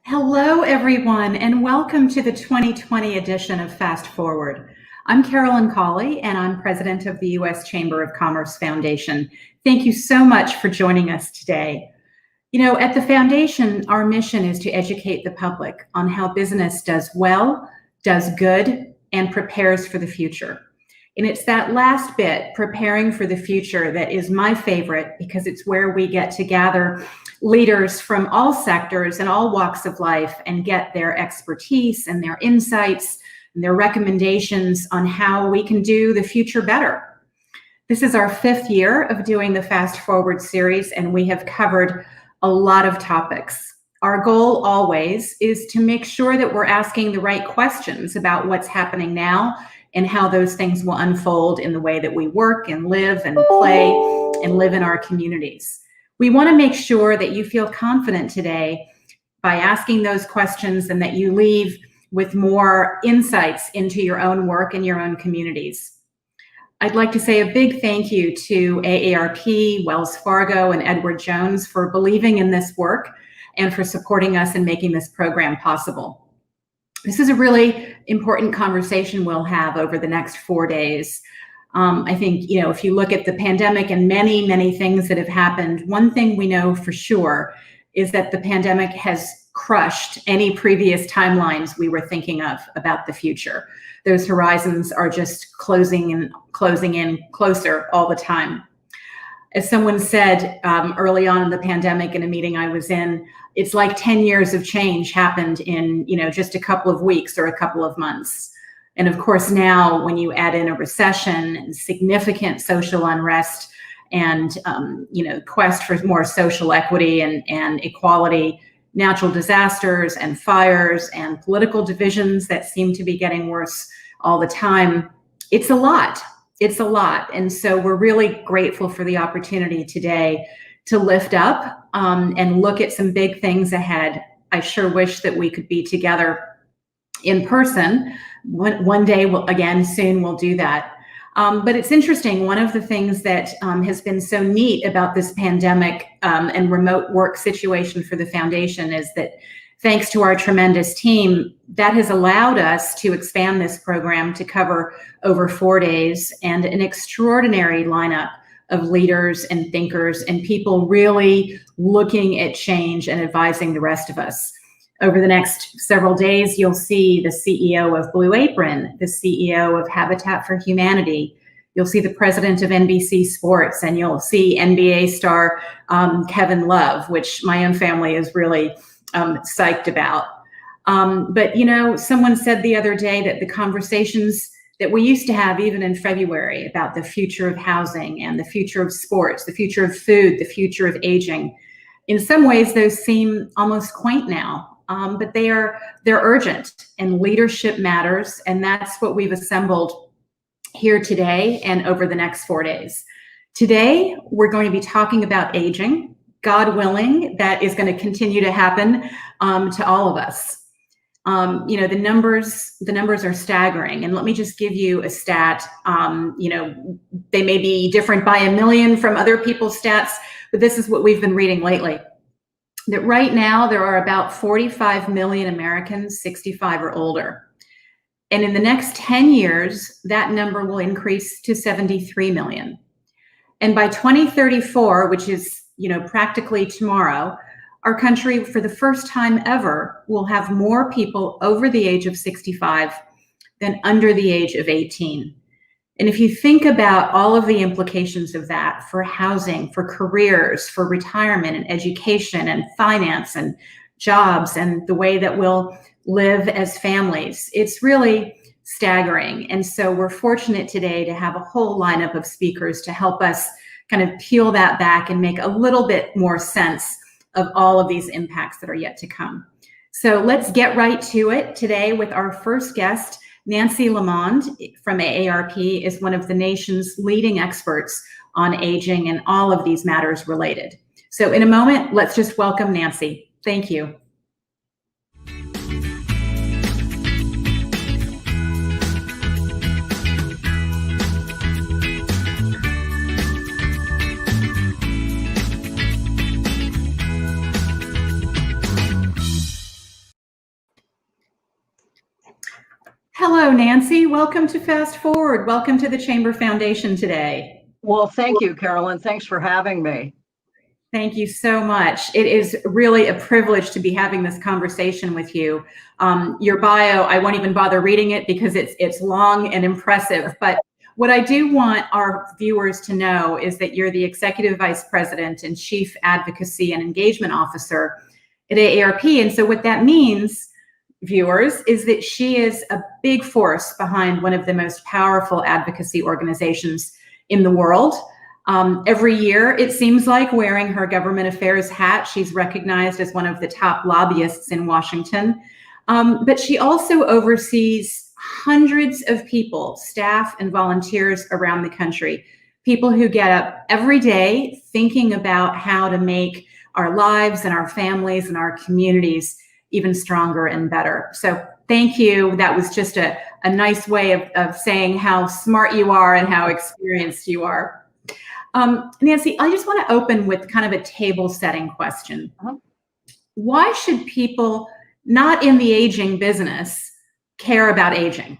Hello, everyone, and welcome to the 2020 edition of Fast Forward. I'm Carolyn Cawley, and I'm president of the U.S. Chamber of Commerce Foundation. Thank you so much for joining us today. You know, at the foundation, our mission is to educate the public on how business does well, does good, and prepares for the future. And it's that last bit, preparing for the future, that is my favorite because it's where we get to gather leaders from all sectors and all walks of life and get their expertise and their insights and their recommendations on how we can do the future better. This is our 5th year of doing the Fast Forward series, and we have covered a lot of topics. Our goal always is to make sure that we're asking the right questions about what's happening now and how those things will unfold in the way that we work and live and play and live in our communities. We want to make sure that you feel confident today by asking those questions and that you leave with more insights into your own work and your own communities. I'd like to say a big thank you to AARP, Wells Fargo, and Edward Jones for believing in this work and for supporting us and making this program possible. This is a really important conversation we'll have over the next 4 days. I think, if you look at the pandemic and many, many things that have happened, one thing we know for sure is that the pandemic has crushed any previous timelines we were thinking of about the future. Those horizons are just closing in closer all the time. As someone said early on in the pandemic in a meeting I was in, it's like 10 years of change happened in just a couple of weeks or a couple of months. And of course, now when you add in a recession and significant social unrest and quest for more social equity and equality, natural disasters and fires and political divisions that seem to be getting worse all the time, it's a lot. It's a lot. And so we're really grateful for the opportunity today to lift up and look at some big things ahead. I sure wish that we could be together in person. One day, soon we'll do that. But it's interesting, one of the things that has been so neat about this pandemic and remote work situation for the foundation is that thanks to our tremendous team, that has allowed us to expand this program to cover over 4 days and an extraordinary lineup of leaders and thinkers and people really looking at change and advising the rest of us. Over the next several days, you'll see the CEO of Blue Apron, the CEO of Habitat for Humanity. You'll see the president of NBC Sports, and you'll see NBA star Kevin Love, which my own family is really psyched about. But someone said the other day that the conversations that we used to have even in February about the future of housing and the future of sports, the future of food, the future of aging, in some ways those seem almost quaint now, but they're urgent, and leadership matters, and that's what we've assembled here today and over the next 4 days. Today, we're going to be talking about aging. God willing, that is going to continue to happen to all of us. The numbers are staggering. And let me just give you a stat. They may be different by a million from other people's stats, but this is what we've been reading lately. That right now there are about 45 million Americans 65 or older. And in the next 10 years, that number will increase to 73 million. And by 2034, which is practically tomorrow, our country, for the first time ever, will have more people over the age of 65 than under the age of 18. And if you think about all of the implications of that for housing, for careers, for retirement and education and finance and jobs and the way that we'll live as families, it's really staggering. And so we're fortunate today to have a whole lineup of speakers to help us kind of peel that back and make a little bit more sense of all of these impacts that are yet to come. So let's get right to it today with our first guest. Nancy Lamond from AARP is one of the nation's leading experts on aging and all of these matters related. So in a moment, let's just welcome Nancy. Thank you. Hello, Nancy. Welcome to Fast Forward. Welcome to the Chamber Foundation today. Well, thank you, Carolyn. Thanks for having me. Thank you so much. It is really a privilege to be having this conversation with you. Your bio, I won't even bother reading it because it's long and impressive. But what I do want our viewers to know is that you're the Executive Vice President and Chief Advocacy and Engagement Officer at AARP. And so what that means, viewers, is that she is a big force behind one of the most powerful advocacy organizations in the world. Every year, it seems like, wearing her government affairs hat, she's recognized as one of the top lobbyists in Washington. But she also oversees hundreds of people, staff and volunteers around the country, people who get up every day thinking about how to make our lives and our families and our communities even stronger and better. So thank you. That was just a nice way of saying how smart you are and how experienced you are. Nancy, I just want to open with kind of a table setting question. Why should people not in the aging business care about aging?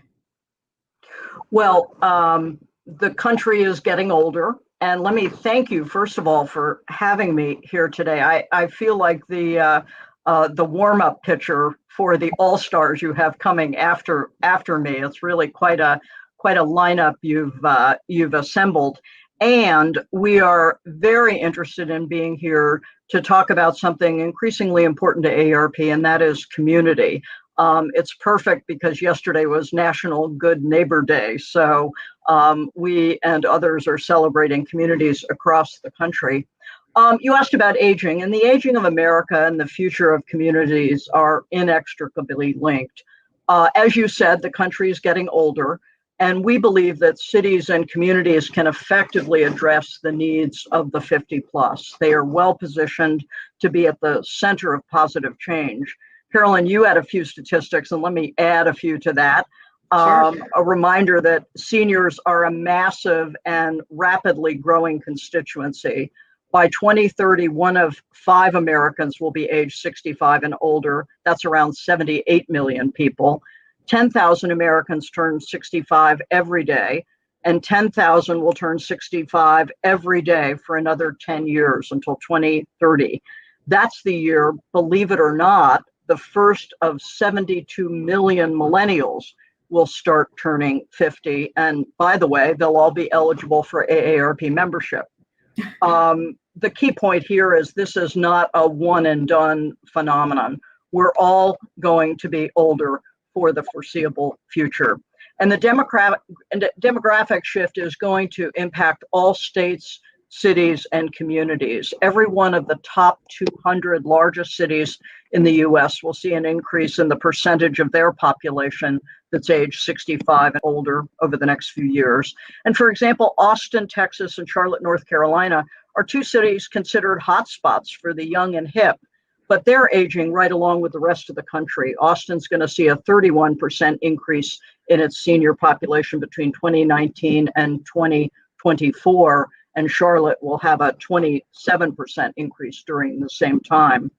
Well, the country is getting older. And let me thank you, first of all, for having me here today. I feel like the warm-up pitcher for the all-stars you have coming after me. It's really quite a lineup you've assembled. And we are very interested in being here to talk about something increasingly important to AARP, and that is community. It's perfect because yesterday was National Good Neighbor Day. So we and others are celebrating communities across the country. You asked about aging, and the aging of America and the future of communities are inextricably linked. As you said, the country is getting older. And we believe that cities and communities can effectively address the needs of the 50 plus. They are well positioned to be at the center of positive change. Carolyn, you had a few statistics, and let me add a few to that. Sure. A reminder that seniors are a massive and rapidly growing constituency. By 2030, 1 of 5 Americans will be age 65 and older. That's around 78 million people. 10,000 Americans turn 65 every day, and 10,000 will turn 65 every day for another 10 years until 2030. That's the year, believe it or not, the first of 72 million millennials will start turning 50. And by the way, they'll all be eligible for AARP membership. The key point here is this is not a one and done phenomenon. We're all going to be older for the foreseeable future. And the demographic shift is going to impact all states, cities, and communities. Every one of the top 200 largest cities in the US will see an increase in the percentage of their population that's age 65 and older over the next few years. And for example, Austin, Texas, and Charlotte, North Carolina are 2 cities considered hotspots for the young and hip, but they're aging right along with the rest of the country. Austin's going to see a 31% increase in its senior population between 2019 and 2024, and Charlotte will have a 27% increase during the same time.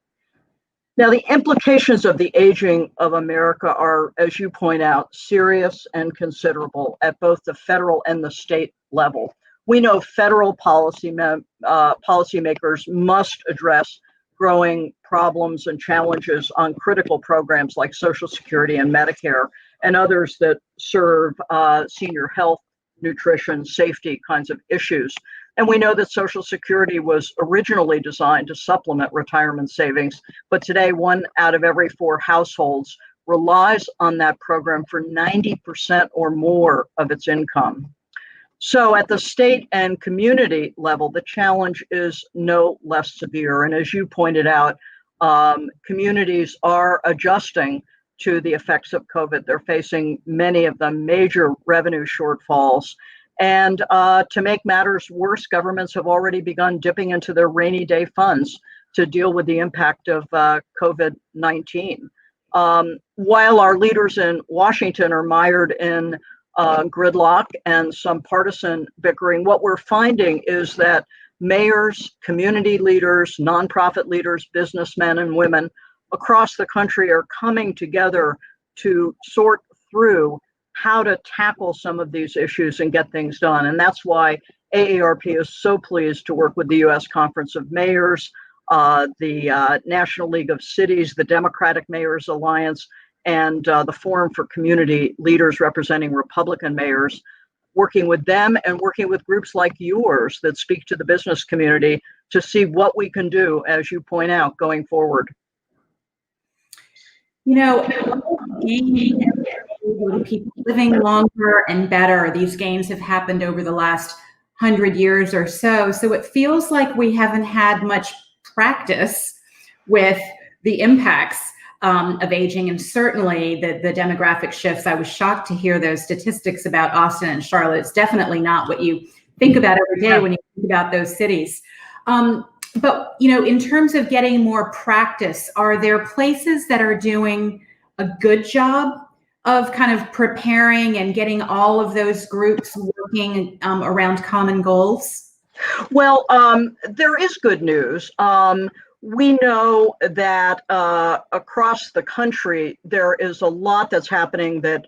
Now, the implications of the aging of America are, as you point out, serious and considerable at both the federal and the state level. We know federal policymakers must address growing problems and challenges on critical programs like Social Security and Medicare and others that serve senior health, nutrition, safety kinds of issues. And we know that Social Security was originally designed to supplement retirement savings, but today 1 out of every 4 households relies on that program for 90% or more of its income. So at the state and community level, the challenge is no less severe. And as you pointed out, communities are adjusting to the effects of COVID. They're facing many of them major revenue shortfalls. And to make matters worse, governments have already begun dipping into their rainy day funds to deal with the impact of COVID-19. While our leaders in Washington are mired in gridlock and some partisan bickering, what we're finding is that mayors, community leaders, nonprofit leaders, businessmen and women across the country are coming together to sort through how to tackle some of these issues and get things done. And that's why AARP is so pleased to work with the U.S. Conference of Mayors, the National League of Cities, the Democratic Mayors Alliance, and the Forum for Community Leaders representing Republican mayors, working with them and working with groups like yours that speak to the business community to see what we can do, as you point out, going forward. You know, people living longer and better, these gains have happened over the last 100 years or so. So it feels like we haven't had much practice with the impacts of aging, and certainly the demographic shifts. I was shocked to hear those statistics about Austin and Charlotte. It's definitely not what you think about every day when you think about those cities. But, you know, in terms of getting more practice, are there places that are doing a good job of kind of preparing and getting all of those groups working around common goals? Well, there is good news. We know that across the country, there is a lot that's happening that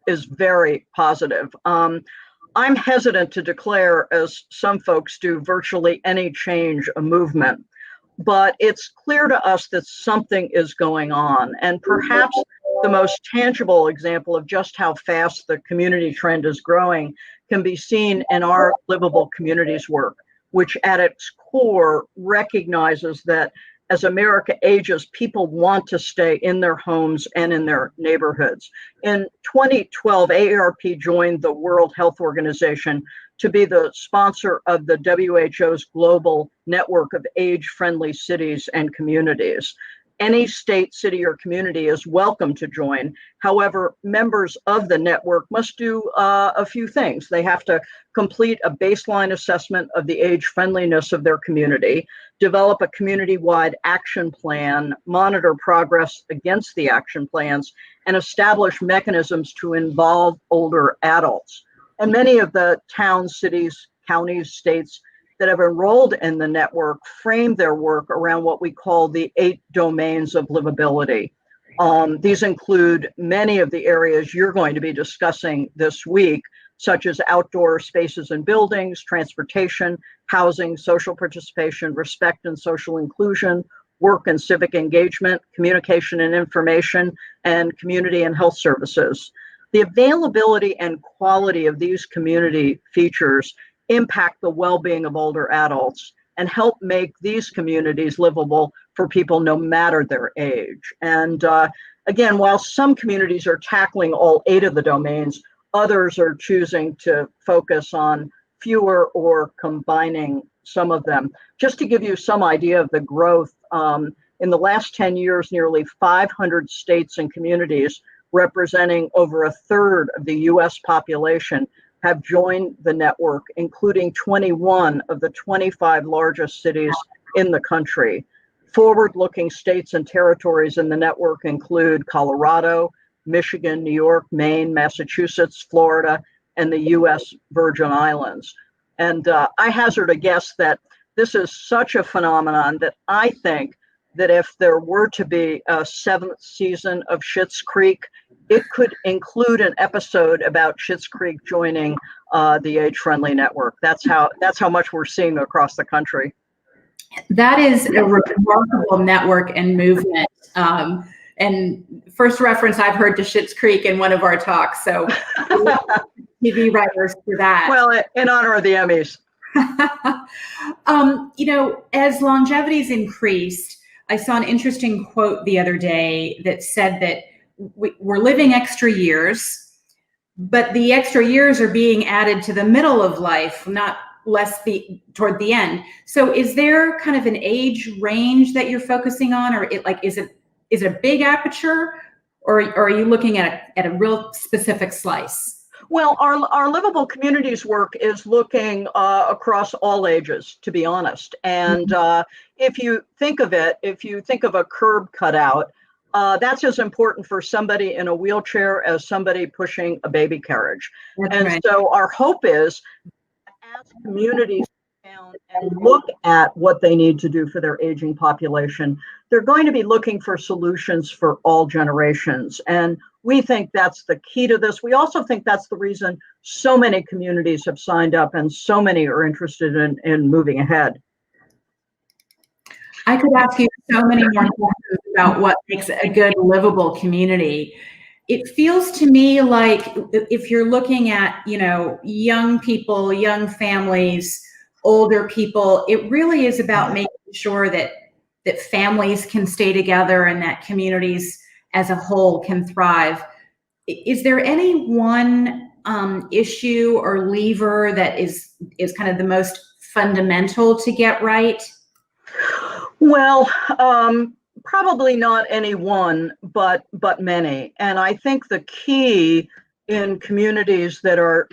is very positive. I'm hesitant to declare, as some folks do, virtually any change a movement, but it's clear to us that something is going on. And perhaps the most tangible example of just how fast the community trend is growing can be seen in our Livable Communities work, which at its core recognizes that as America ages, people want to stay in their homes and in their neighborhoods. In 2012, AARP joined the World Health Organization to be the sponsor of the WHO's global network of age-friendly cities and communities. Any state, city, or community is welcome to join. However, members of the network must do a few things. They have to complete a baseline assessment of the age friendliness of their community, develop a community-wide action plan, monitor progress against the action plans, and establish mechanisms to involve older adults. And many of the towns, cities, counties, states that have enrolled in the network frame their work around what we call the 8 domains of livability. These include many of the areas you're going to be discussing this week, such as outdoor spaces and buildings, transportation, housing, social participation, respect and social inclusion, work and civic engagement, communication and information, and community and health services. The availability and quality of these community features impact the well-being of older adults and help make these communities livable for people no matter their age. And again, while some communities are tackling all 8 of the domains, others are choosing to focus on fewer or combining some of them. Just to give you some idea of the growth, in the last 10 years, nearly 500 states and communities representing over a third of the US population have joined the network, including 21 of the 25 largest cities in the country. Forward-looking states and territories in the network include Colorado, Michigan, New York, Maine, Massachusetts, Florida, and the US Virgin Islands. And I hazard a guess that this is such a phenomenon that I think that if there were to be a 7th season of Schitt's Creek, it could include an episode about Schitt's Creek joining the age-friendly network. That's how much we're seeing across the country. That is a remarkable network and movement. And first reference I've heard to Schitt's Creek in one of our talks. So TV writers for that. Well, in honor of the Emmys. You know, as longevity's increased, I saw an interesting quote the other day that said that we're living extra years, but the extra years are being added to the middle of life, not less toward the end. So is there kind of an age range that you're focusing on, or is it a big aperture, or are you looking at a real specific slice? Well, our Livable Communities work is looking across all ages, to be honest. And if you think of a curb cutout, that's as important for somebody in a wheelchair as somebody pushing a baby carriage. That's right. So our hope is, as communities town and look at what they need to do for their aging population, they're going to be looking for solutions for all generations. And we think that's the key to this. We also think that's the reason so many communities have signed up and so many are interested in moving ahead. I could ask you so many more questions about what makes a good livable community. It feels to me like if you're looking at, young people, young families, older people, it really is about making sure that families can stay together and that communities as a whole can thrive. Is there any one issue or lever that is kind of the most fundamental to get right? Well, probably not any one, but many. And I think the key in communities that are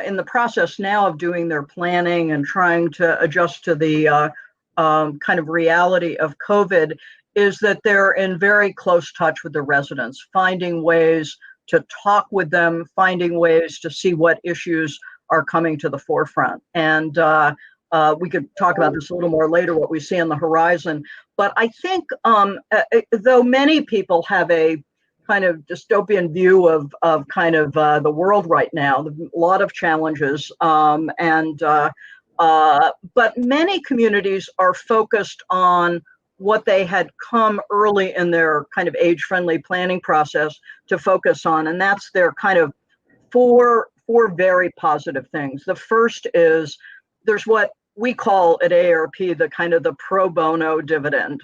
in the process now of doing their planning and trying to adjust to the kind of reality of COVID is that they're in very close touch with the residents, finding ways to talk with them, finding ways to see what issues are coming to the forefront. And we could talk about this a little more later, what we see on the horizon. But I think, though many people have a kind of dystopian view of kind of the world right now, a lot of challenges, but many communities are focused on what they had come early in their kind of age-friendly planning process to focus on, and that's their kind of four very positive things. The first is there's what we call at AARP the kind of the pro bono dividend.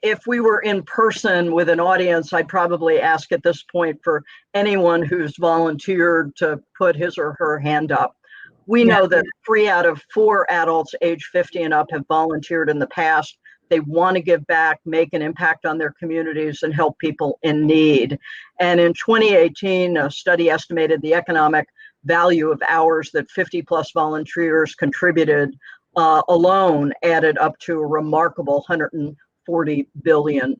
If we were in person with an audience, I'd probably ask at this point for anyone who's volunteered to put his or her hand up. We know that 3 out of 4 adults age 50 and up have volunteered in the past. They want to give back, make an impact on their communities, and help people in need. And in 2018, a study estimated the economic value of hours that 50 plus volunteers contributed alone added up to a remarkable $140 billion.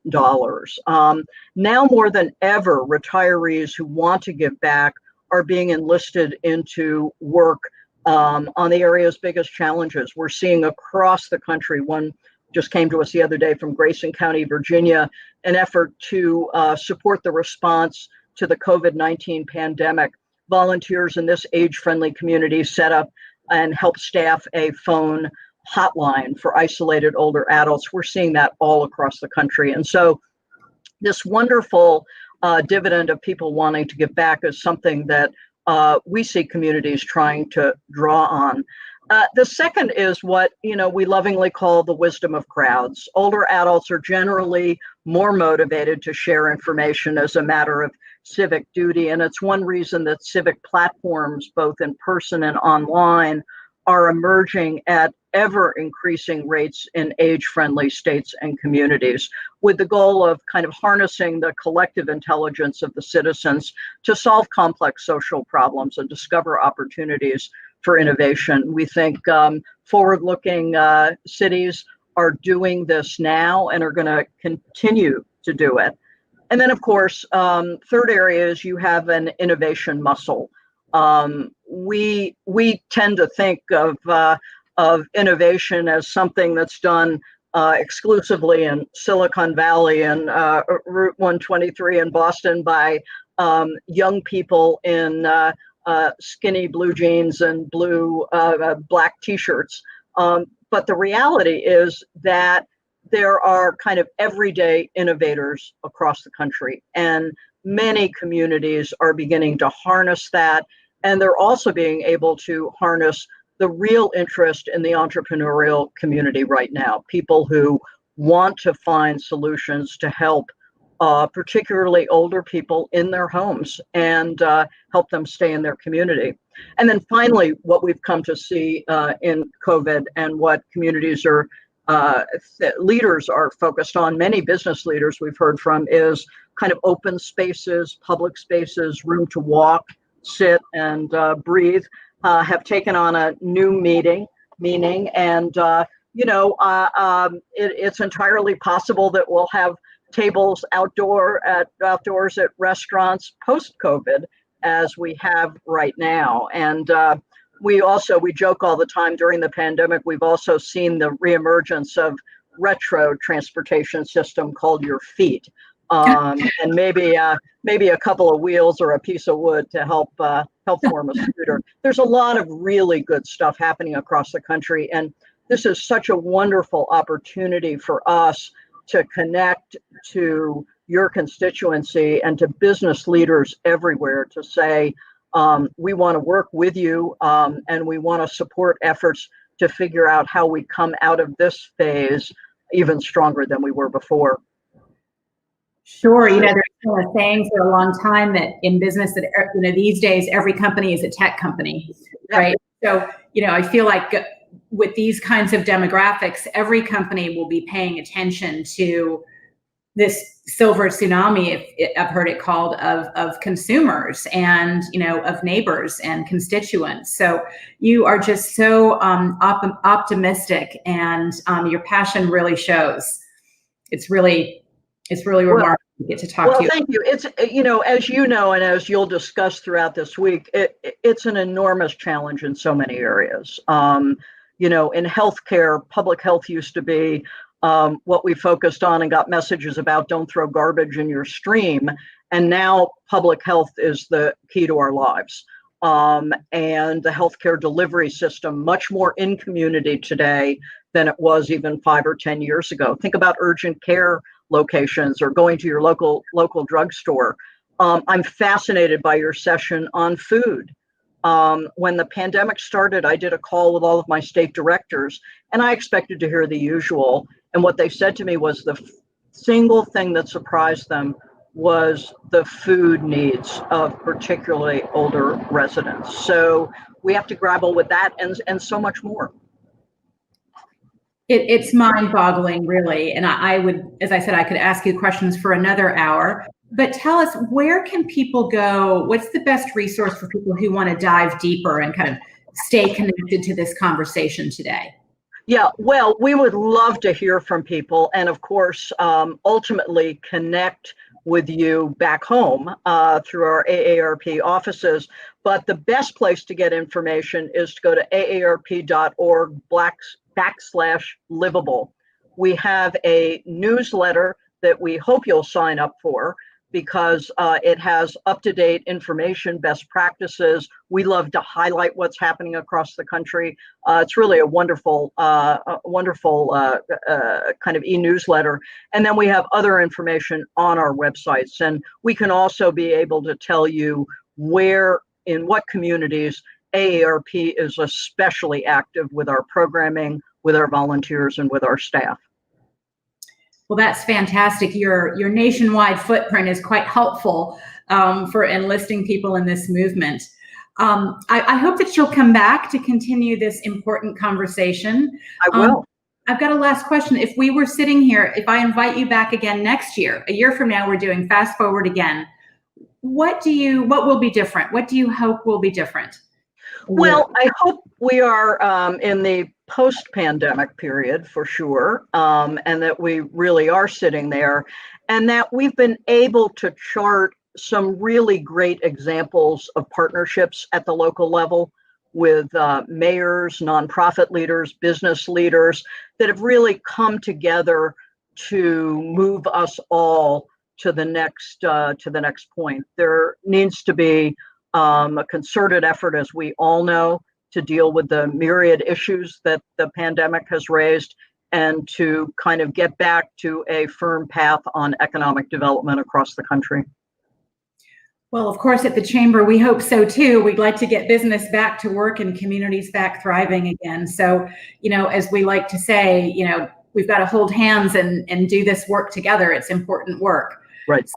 Now more than ever, retirees who want to give back are being enlisted into work on the area's biggest challenges. We're seeing across the country, one just came to us the other day from Grayson County, Virginia, an effort to support the response to the COVID-19 pandemic. Volunteers in this age-friendly community set up and help staff a phone hotline for isolated older adults. We're seeing that all across the country. And so this wonderful dividend of people wanting to give back is something that we see communities trying to draw on. The second is what we lovingly call the wisdom of crowds. Older adults are generally more motivated to share information as a matter of civic duty, and it's one reason that civic platforms, both in person and online, are emerging at ever increasing rates in age-friendly states and communities, with the goal of kind of harnessing the collective intelligence of the citizens to solve complex social problems and discover opportunities for innovation. We think forward-looking cities are doing this now and are going to continue to do it. And then, of course, third area is you have an innovation muscle. We tend to think of innovation as something that's done exclusively in Silicon Valley and Route 123 in Boston by young people in skinny blue jeans and black t-shirts. But the reality is that there are kind of everyday innovators across the country, and many communities are beginning to harness that. And they're also being able to harness the real interest in the entrepreneurial community right now, people who want to find solutions to help particularly older people in their homes and help them stay in their community. And then finally, what we've come to see in COVID and what communities are leaders are focused on, many business leaders we've heard from, is kind of open spaces, public spaces, room to walk, sit, and breathe, have taken on a new meaning. And, it's entirely possible that we'll have tables outdoors at restaurants post-COVID as we have right now. And we joke all the time during the pandemic, we've also seen the reemergence of retro transportation system called your feet. And maybe a couple of wheels or a piece of wood to help form a scooter. There's a lot of really good stuff happening across the country, and this is such a wonderful opportunity for us to connect to your constituency and to business leaders everywhere to say, we want to work with you, and we want to support efforts to figure out how we come out of this phase even stronger than we were before. Sure. There's been a saying for a long time that in business that, these days, every company is a tech company, right? So, I feel like with these kinds of demographics, every company will be paying attention to this silver tsunami, I've heard it called, of consumers and, of neighbors and constituents. So you are just so optimistic, and your passion really shows. It's really remarkable to get to talk to you. Thank you. It's, as you know, and as you'll discuss throughout this week, it's an enormous challenge in so many areas. In healthcare, public health used to be what we focused on and got messages about: don't throw garbage in your stream. And now public health is the key to our lives. And the healthcare delivery system, much more in community today than it was even 5 or 10 years ago. Think about urgent care locations or going to your local drugstore. I'm fascinated by your session on food. When the pandemic started, I did a call with all of my state directors, and I expected to hear the usual. And what they said to me was the single thing that surprised them was the food needs of particularly older residents. So we have to grapple with that and so much more. It's mind-boggling, really. And I would, as I said, I could ask you questions for another hour. But tell us, where can people go? What's the best resource for people who want to dive deeper and kind of stay connected to this conversation today? Yeah, well, we would love to hear from people, and of course, ultimately connect with you back home through our AARP offices. But the best place to get information is to go to aarp.org/livable. We have a newsletter that we hope you'll sign up for, because it has up-to-date information, best practices. We love to highlight what's happening across the country. It's really a wonderful kind of e-newsletter. And then we have other information on our websites. And we can also be able to tell you where, in what communities, AARP is especially active with our programming, with our volunteers, and with our staff. Well, that's fantastic. Your nationwide footprint is quite helpful for enlisting people in this movement. I hope that you'll come back to continue this important conversation. I will. I've got a last question. If we were sitting here, if I invite you back again next year, a year from now, we're doing Fast Forward again. What will be different? What do you hope will be different? Well, I hope we are in the post-pandemic period for sure, and that we really are sitting there, and that we've been able to chart some really great examples of partnerships at the local level with mayors, nonprofit leaders, business leaders that have really come together to move us all to the next point. There needs to be a concerted effort, as we all know, to deal with the myriad issues that the pandemic has raised, and to kind of get back to a firm path on economic development across the country. Well, of course, at the Chamber, we hope so too. We'd like to get business back to work and communities back thriving again. So, as we like to say, we've got to hold hands and do this work together. It's important work. Right.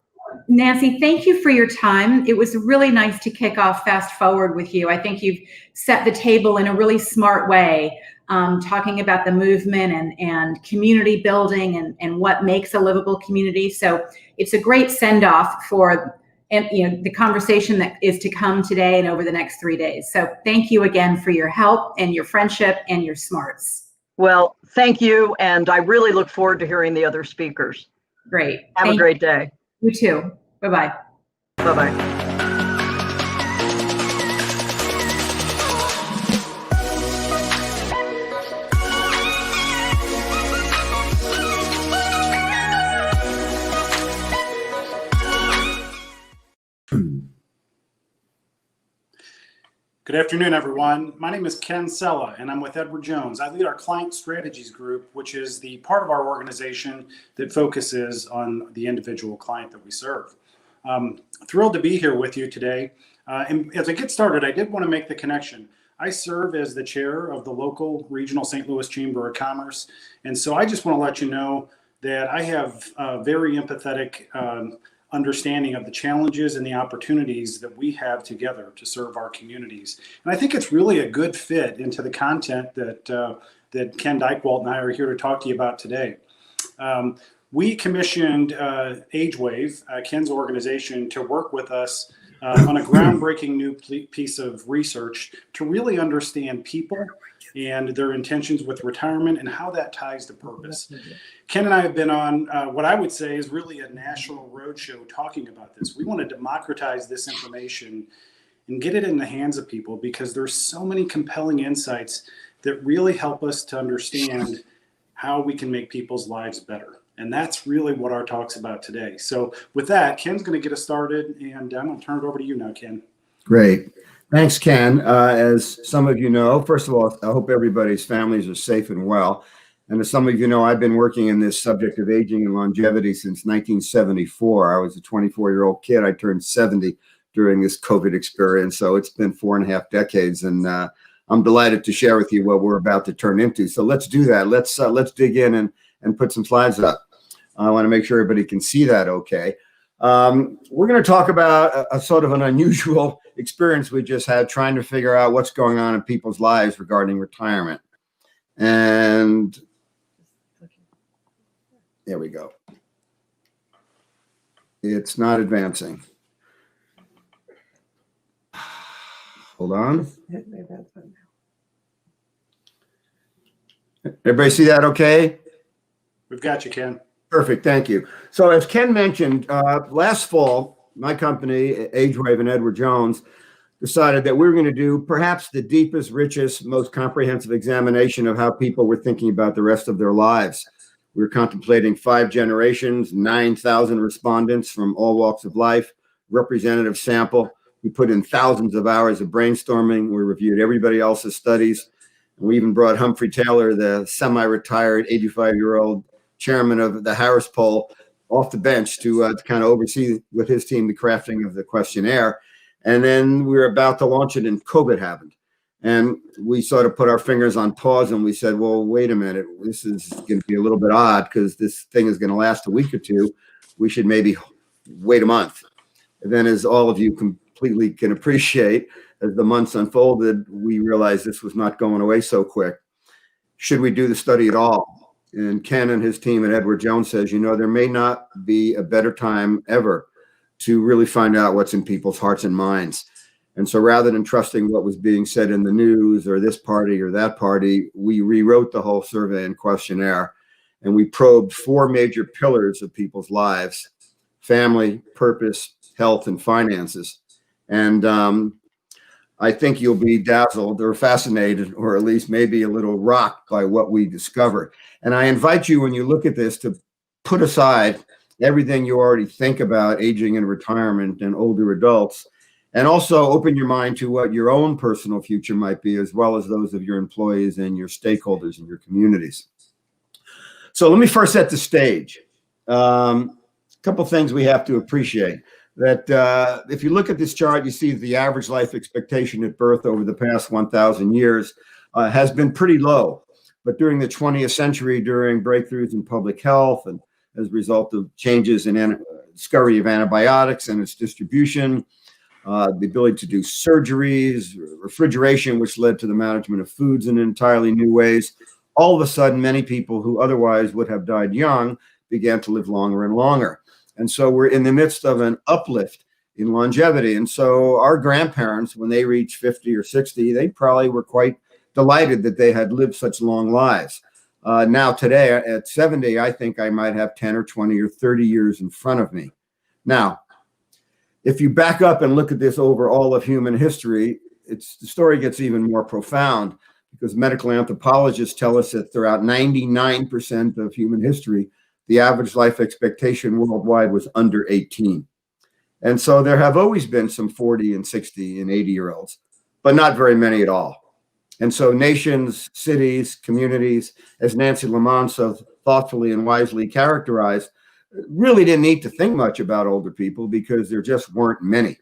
Nancy, thank you for your time. It was really nice to kick off Fast Forward with you. I think you've set the table in a really smart way, talking about the movement and community building and what makes a livable community. So it's a great send-off for the conversation that is to come today and over the next 3 days. So thank you again for your help and your friendship and your smarts. Well, thank you. And I really look forward to hearing the other speakers. Great. Have a great day. You too. Bye-bye. Bye-bye. Good afternoon, everyone. My name is Ken Sella, and I'm with Edward Jones. I lead our Client Strategies Group, which is the part of our organization that focuses on the individual client that we serve. Thrilled to be here with you today. And as I get started, I did want to make the connection. I serve as the chair of the local regional St. Louis Chamber of Commerce. And so I just want to let you know that I have a very empathetic understanding of the challenges and the opportunities that we have together to serve our communities. And I think it's really a good fit into the content that Ken Dykewalt and I are here to talk to you about today. We commissioned AgeWave, Ken's organization, to work with us on a groundbreaking new piece of research to really understand people and their intentions with retirement and how that ties to purpose. Ken and I have been on what I would say is really a national roadshow talking about this. We want to democratize this information and get it in the hands of people because there's so many compelling insights that really help us to understand how we can make people's lives better. And that's really what our talk's about today. So with that, Ken's going to get us started, and I'm going to turn it over to you now, Ken. Great. Thanks, Ken. As some of you know, first of all, I hope everybody's families are safe and well. And as some of you know, I've been working in this subject of aging and longevity since 1974. I was a 24-year-old kid. I turned 70 during this COVID experience. So it's been 4.5 decades. And I'm delighted to share with you what we're about to turn into. So let's do that. Let's dig in and put some slides up. I want to make sure everybody can see that okay. We're going to talk about a sort of an unusual experience we just had trying to figure out what's going on in people's lives regarding retirement. And there we go. It's not advancing. Hold on. Everybody see that okay? We've got you, Ken. Perfect, thank you. So as Ken mentioned, last fall, my company, AgeWave and Edward Jones, decided that we were going to do perhaps the deepest, richest, most comprehensive examination of how people were thinking about the rest of their lives. We were contemplating 5 generations, 9,000 respondents from all walks of life, representative sample. We put in thousands of hours of brainstorming. We reviewed everybody else's studies. And we even brought Humphrey Taylor, the semi-retired 85-year-old chairman of the Harris poll, off the bench to kind of oversee with his team the crafting of the questionnaire. And then we were about to launch it and COVID happened. And we sort of put our fingers on pause and we said, well, wait a minute, this is going to be a little bit odd because this thing is going to last a week or two. We should maybe wait a month. And then as all of you completely can appreciate, as the months unfolded, we realized this was not going away so quick. Should we do the study at all? And Ken and his team at Edward Jones says, you know, there may not be a better time ever to really find out what's in people's hearts and minds. And so rather than trusting what was being said in the news or this party or that party, we rewrote the whole survey and questionnaire. And we probed 4 major pillars of people's lives: family, purpose, health, and finances. And I think you'll be dazzled or fascinated, or at least maybe a little rocked by what we discovered. And I invite you, when you look at this, to put aside everything you already think about aging and retirement and older adults, and also open your mind to what your own personal future might be, as well as those of your employees and your stakeholders in your communities. So let me first set the stage. A couple things we have to appreciate. That if you look at this chart, you see the average life expectation at birth over the past 1,000 years has been pretty low. But during the 20th century, during breakthroughs in public health and as a result of changes in discovery of antibiotics and its distribution, the ability to do surgeries, refrigeration, which led to the management of foods in entirely new ways, all of a sudden, many people who otherwise would have died young began to live longer and longer. And so we're in the midst of an uplift in longevity. And so our grandparents, when they reached 50 or 60, they probably were quite delighted that they had lived such long lives. Now today at 70, I think I might have 10 or 20 or 30 years in front of me. Now, if you back up and look at this over all of human history, the story gets even more profound, because medical anthropologists tell us that throughout 99% of human history, the average life expectation worldwide was under 18. And so there have always been some 40 and 60 and 80-year-olds. but not very many at all. And so nations, cities, communities, as Nancy Lamont so thoughtfully and wisely characterized, really didn't need to think much about older people because there just weren't many.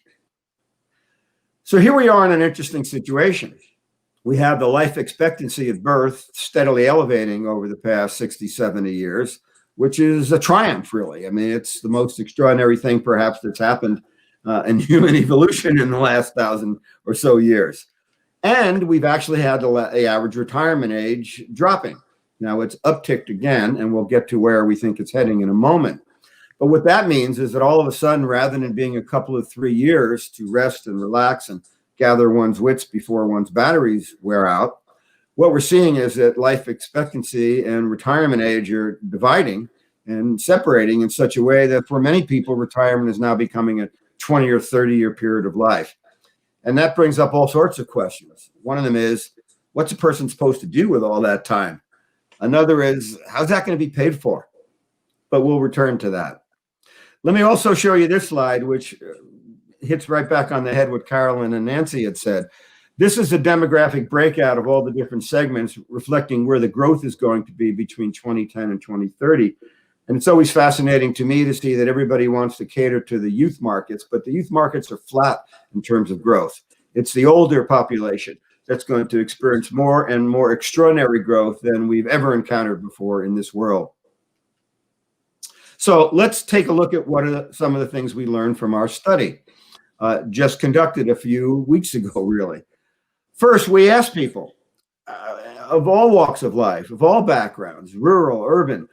So here we are in an interesting situation. We have the life expectancy at birth steadily elevating over the past 60, 70 years, which is a triumph, really. I mean, it's the most extraordinary thing perhaps that's happened in human evolution in the last 1,000 or so years. And we've actually had the average retirement age dropping. Now it's upticked again, and we'll get to where we think it's heading in a moment. But what that means is that all of a sudden, rather than being a couple of 3 years to rest and relax and gather one's wits before one's batteries wear out, what we're seeing is that life expectancy and retirement age are dividing and separating in such a way that for many people, retirement is now becoming a 20 or 30-year period of life. And that brings up all sorts of questions. One of them is, what's a person supposed to do with all that time? Another is, how's that going to be paid for? But we'll return to that. Let me also show you this slide, which hits right back on the head what Carolyn and Nancy had said. This is a demographic breakout of all the different segments reflecting where the growth is going to be between 2010 and 2030. And it's always fascinating to me to see that everybody wants to cater to the youth markets, but the youth markets are flat in terms of growth. It's the older population that's going to experience more and more extraordinary growth than we've ever encountered before in this world. So let's take a look at what are some of the things we learned from our study, just conducted a few weeks ago, really. First, we asked people of all walks of life, of all backgrounds, rural, urban,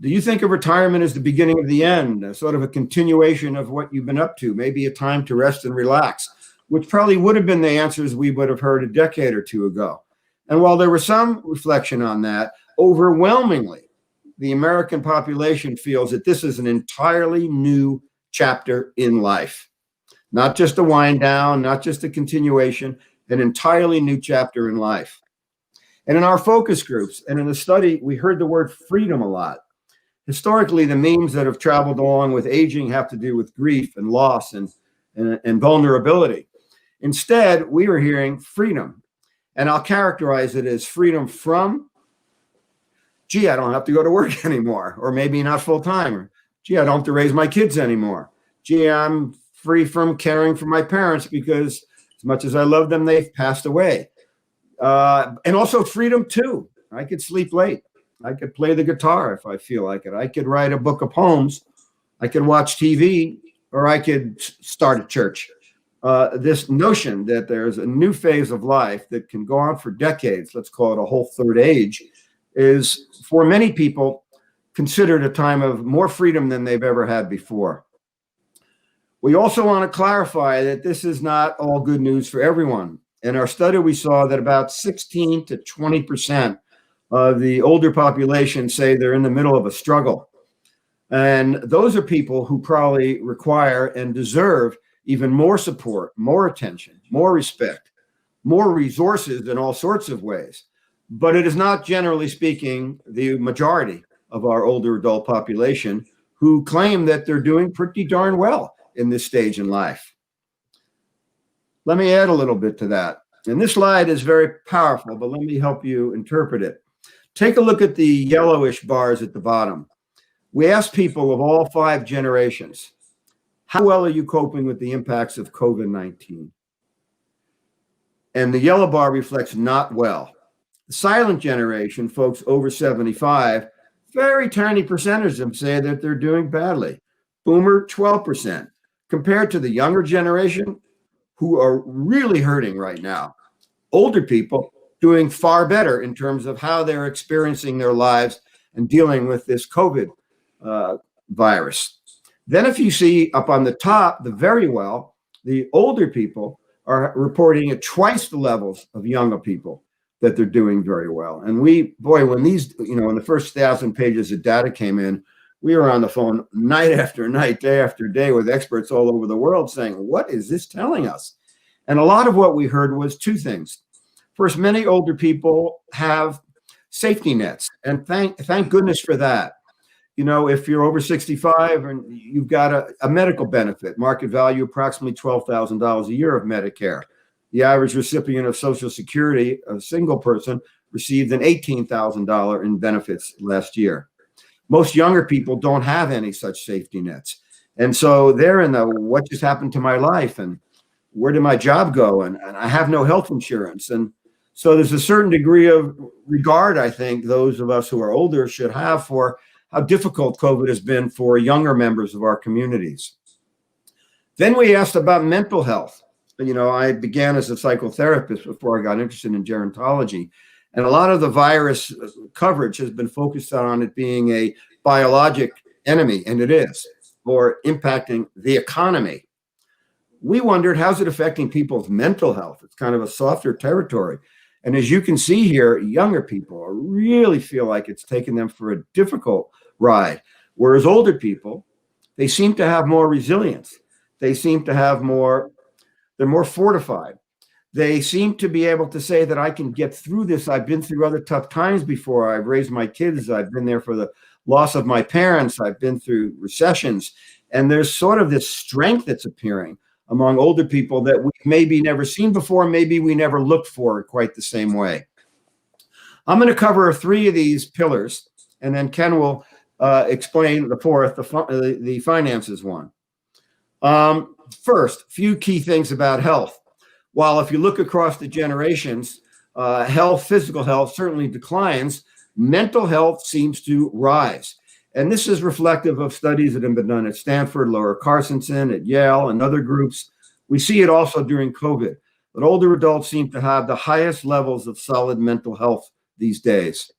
do you think of retirement as the beginning of the end, a sort of a continuation of what you've been up to, maybe a time to rest and relax, which probably would have been the answers we would have heard a decade or two ago. And while there was some reflection on that, overwhelmingly, the American population feels that this is an entirely new chapter in life. Not just a wind down, not just a continuation, an entirely new chapter in life. And in our focus groups and in the study, we heard the word freedom a lot. Historically, the memes that have traveled along with aging have to do with grief and loss and vulnerability. Instead, we were hearing freedom. And I'll characterize it as freedom from, gee, I don't have to go to work anymore, or maybe not full time, or gee, I don't have to raise my kids anymore. Gee, I'm free from caring for my parents because as much as I love them, they've passed away. And also freedom too. I could sleep late. I could play the guitar if I feel like it. I could write a book of poems. I could watch TV, or I could start a church. This notion that there's a new phase of life that can go on for decades, let's call it a whole third age, is for many people considered a time of more freedom than they've ever had before. We also want to clarify that this is not all good news for everyone. In our study, we saw that about 16 to 20% of the older population say they're in the middle of a struggle. And those are people who probably require and deserve even more support, more attention, more respect, more resources in all sorts of ways. But it is not, generally speaking, the majority of our older adult population who claim that they're doing pretty darn well in this stage in life. Let me add a little bit to that. And this slide is very powerful, but let me help you interpret it. Take a look at the yellowish bars at the bottom. We asked people of all 5 generations, how well are you coping with the impacts of COVID-19? And the yellow bar reflects not well. The silent generation, folks over 75, very tiny percentage of them say that they're doing badly. Boomer, 12%, compared to the younger generation who are really hurting right now. Older people doing far better in terms of how they're experiencing their lives and dealing with this COVID virus. Then if you see up on the top, the very well, the older people are reporting at twice the levels of younger people that they're doing very well. And when these, when the first 1,000 pages of data came in, we were on the phone night after night, day after day with experts all over the world saying, what is this telling us? And a lot of what we heard was 2 things. First, many older people have safety nets, and thank goodness for that. If you're over 65 and you've got a medical benefit, market value approximately $12,000 a year of Medicare. The average recipient of Social Security, a single person, received an $18,000 in benefits last year. Most younger people don't have any such safety nets. And so they're in the, what just happened to my life? And where did my job go? And I have no health insurance. And so there's a certain degree of regard, I think, those of us who are older should have for how difficult COVID has been for younger members of our communities. Then we asked about mental health. You know, I began as a psychotherapist before I got interested in gerontology. And a lot of the virus coverage has been focused on it being a biologic enemy, and it is, or impacting the economy. We wondered, how's it affecting people's mental health? It's kind of a softer territory. And as you can see here, younger people really feel like it's taken them for a difficult ride. Whereas older people, they seem to have more resilience. They seem to have more, they're more fortified. They seem to be able to say that I can get through this. I've been through other tough times before. I've raised my kids. I've been there for the loss of my parents. I've been through recessions. And there's sort of this strength that's appearing among older people that we've maybe never seen before, maybe we never looked for quite the same way. I'm going to cover 3 of these pillars, and then Ken will explain the 4th, the finances one. First, few key things about health. While if you look across the generations, health, physical health certainly declines, mental health seems to rise. And this is reflective of studies that have been done at Stanford, Laura Carstensen, at Yale, and other groups. We see it also during COVID, but older adults seem to have the highest levels of solid mental health these days.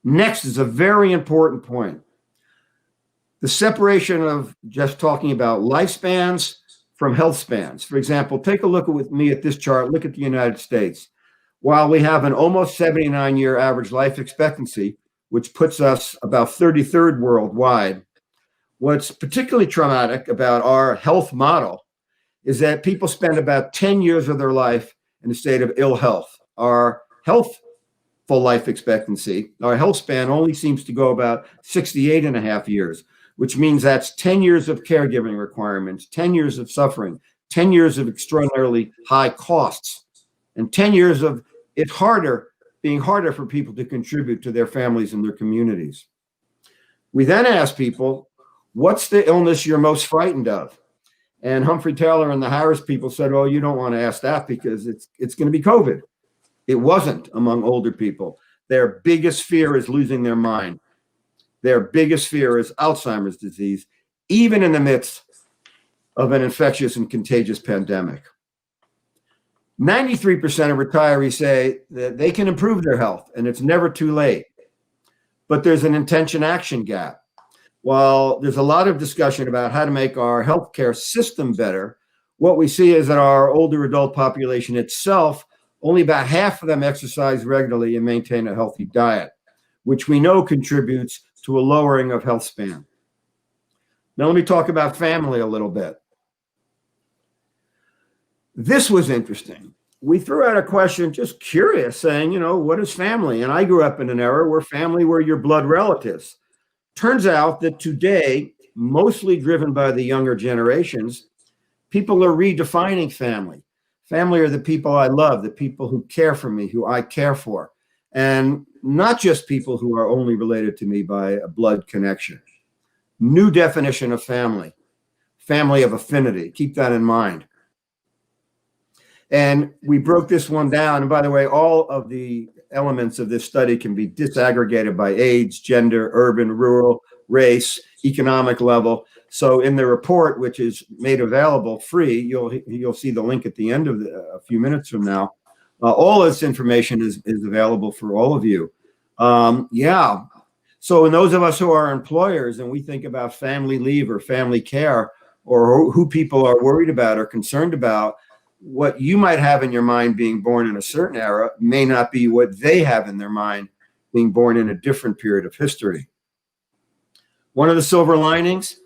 Next is a very important point. The separation of just talking about lifespans from health spans. For example, take a look with me at this chart. Look at the United States. While we have an almost 79-year average life expectancy, which puts us about 33rd worldwide. What's particularly traumatic about our health model is that people spend about 10 years of their life in a state of ill health. Our healthful life expectancy, our health span only seems to go about 68 and a half years, which means that's 10 years of caregiving requirements, 10 years of suffering, 10 years of extraordinarily high costs, and 10 years of it being harder for people to contribute to their families and their communities. We then asked people, what's the illness you're most frightened of? And Humphrey Taylor and the Harris people said, oh, you don't want to ask that because it's going to be COVID. It wasn't among older people. Their biggest fear is losing their mind. Their biggest fear is Alzheimer's disease, even in the midst of an infectious and contagious pandemic. 93% of retirees say that they can improve their health and it's never too late. But there's an intention-action gap. While there's a lot of discussion about how to make our healthcare system better, what we see is that our older adult population itself, only about half of them exercise regularly and maintain a healthy diet, which we know contributes to a lowering of health span. Now let me talk about family a little bit. This was interesting. We threw out a question, just curious, saying, you know, what is family? And I grew up in an era where family were your blood relatives. Turns out that today, mostly driven by the younger generations, people are redefining family. Family are the people I love, the people who care for me, who I care for, and not just people who are only related to me by a blood connection. New definition of family, family of affinity. Keep that in mind. And we broke this one down. And by the way, all of the elements of this study can be disaggregated by age, gender, urban, rural, race, economic level. So in the report, which is made available free, you'll see the link at the end of a few minutes from now. All this information is available for all of you. Yeah. So in those of us who are employers and we think about family leave or family care or who people are worried about or concerned about, what you might have in your mind being born in a certain era may not be what they have in their mind being born in a different period of history. One of the silver linings,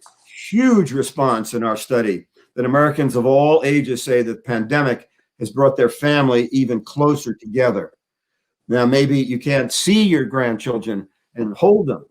huge response in our study that Americans of all ages say that the pandemic has brought their family even closer together. Now, maybe you can't see your grandchildren and hold them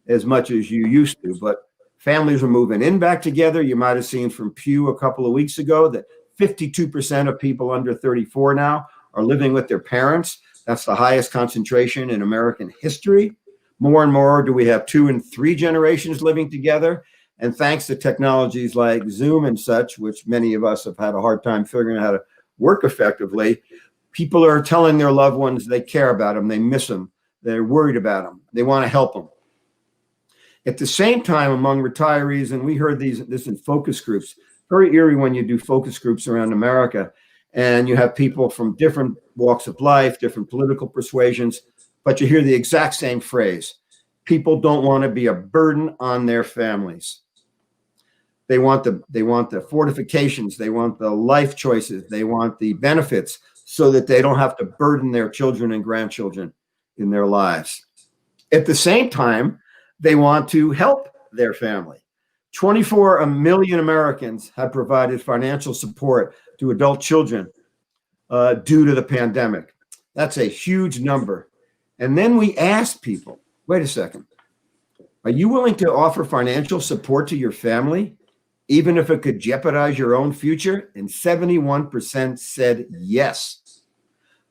as much as you used to, but families are moving in back together. You might have seen from Pew a couple of weeks ago that 52% of people under 34 now are living with their parents. That's the highest concentration in American history. More and more do we have 2 and 3 generations living together. And thanks to technologies like Zoom and such, which many of us have had a hard time figuring out how to work effectively, people are telling their loved ones they care about them, they miss them, they're worried about them, they want to help them. At the same time, among retirees, and we heard this in focus groups, very eerie when you do focus groups around America, and you have people from different walks of life, different political persuasions, but you hear the exact same phrase. People don't want to be a burden on their families. They want the fortifications, they want the life choices, they want the benefits so that they don't have to burden their children and grandchildren in their lives. At the same time, they want to help their family. 24 million Americans have provided financial support to adult children due to the pandemic. That's a huge number. And then we asked people, wait a second, are you willing to offer financial support to your family, even if it could jeopardize your own future? And 71% said yes.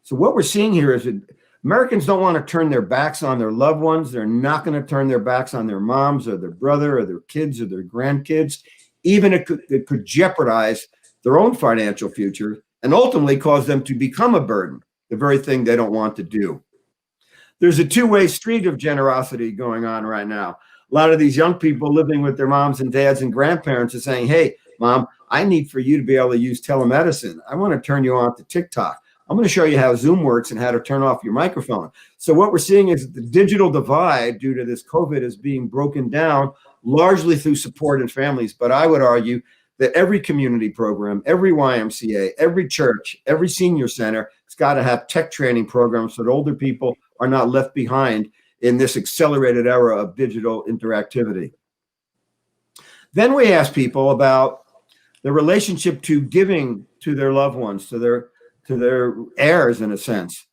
So what we're seeing here is that Americans don't want to turn their backs on their loved ones. They're not going to turn their backs on their moms or their brother or their kids or their grandkids, even if it could jeopardize their own financial future and ultimately cause them to become a burden, the very thing they don't want to do. There's a two-way street of generosity going on right now. A lot of these young people living with their moms and dads and grandparents are saying, hey, Mom, I need for you to be able to use telemedicine. I want to turn you on to TikTok. I'm going to show you how Zoom works and how to turn off your microphone. So what we're seeing is the digital divide due to this COVID is being broken down largely through support in families. But I would argue that every community program, every YMCA, every church, every senior center has got to have tech training programs so that older people are not left behind in this accelerated era of digital interactivity. Then we ask people about the relationship to giving to their loved ones, to their heirs in a sense.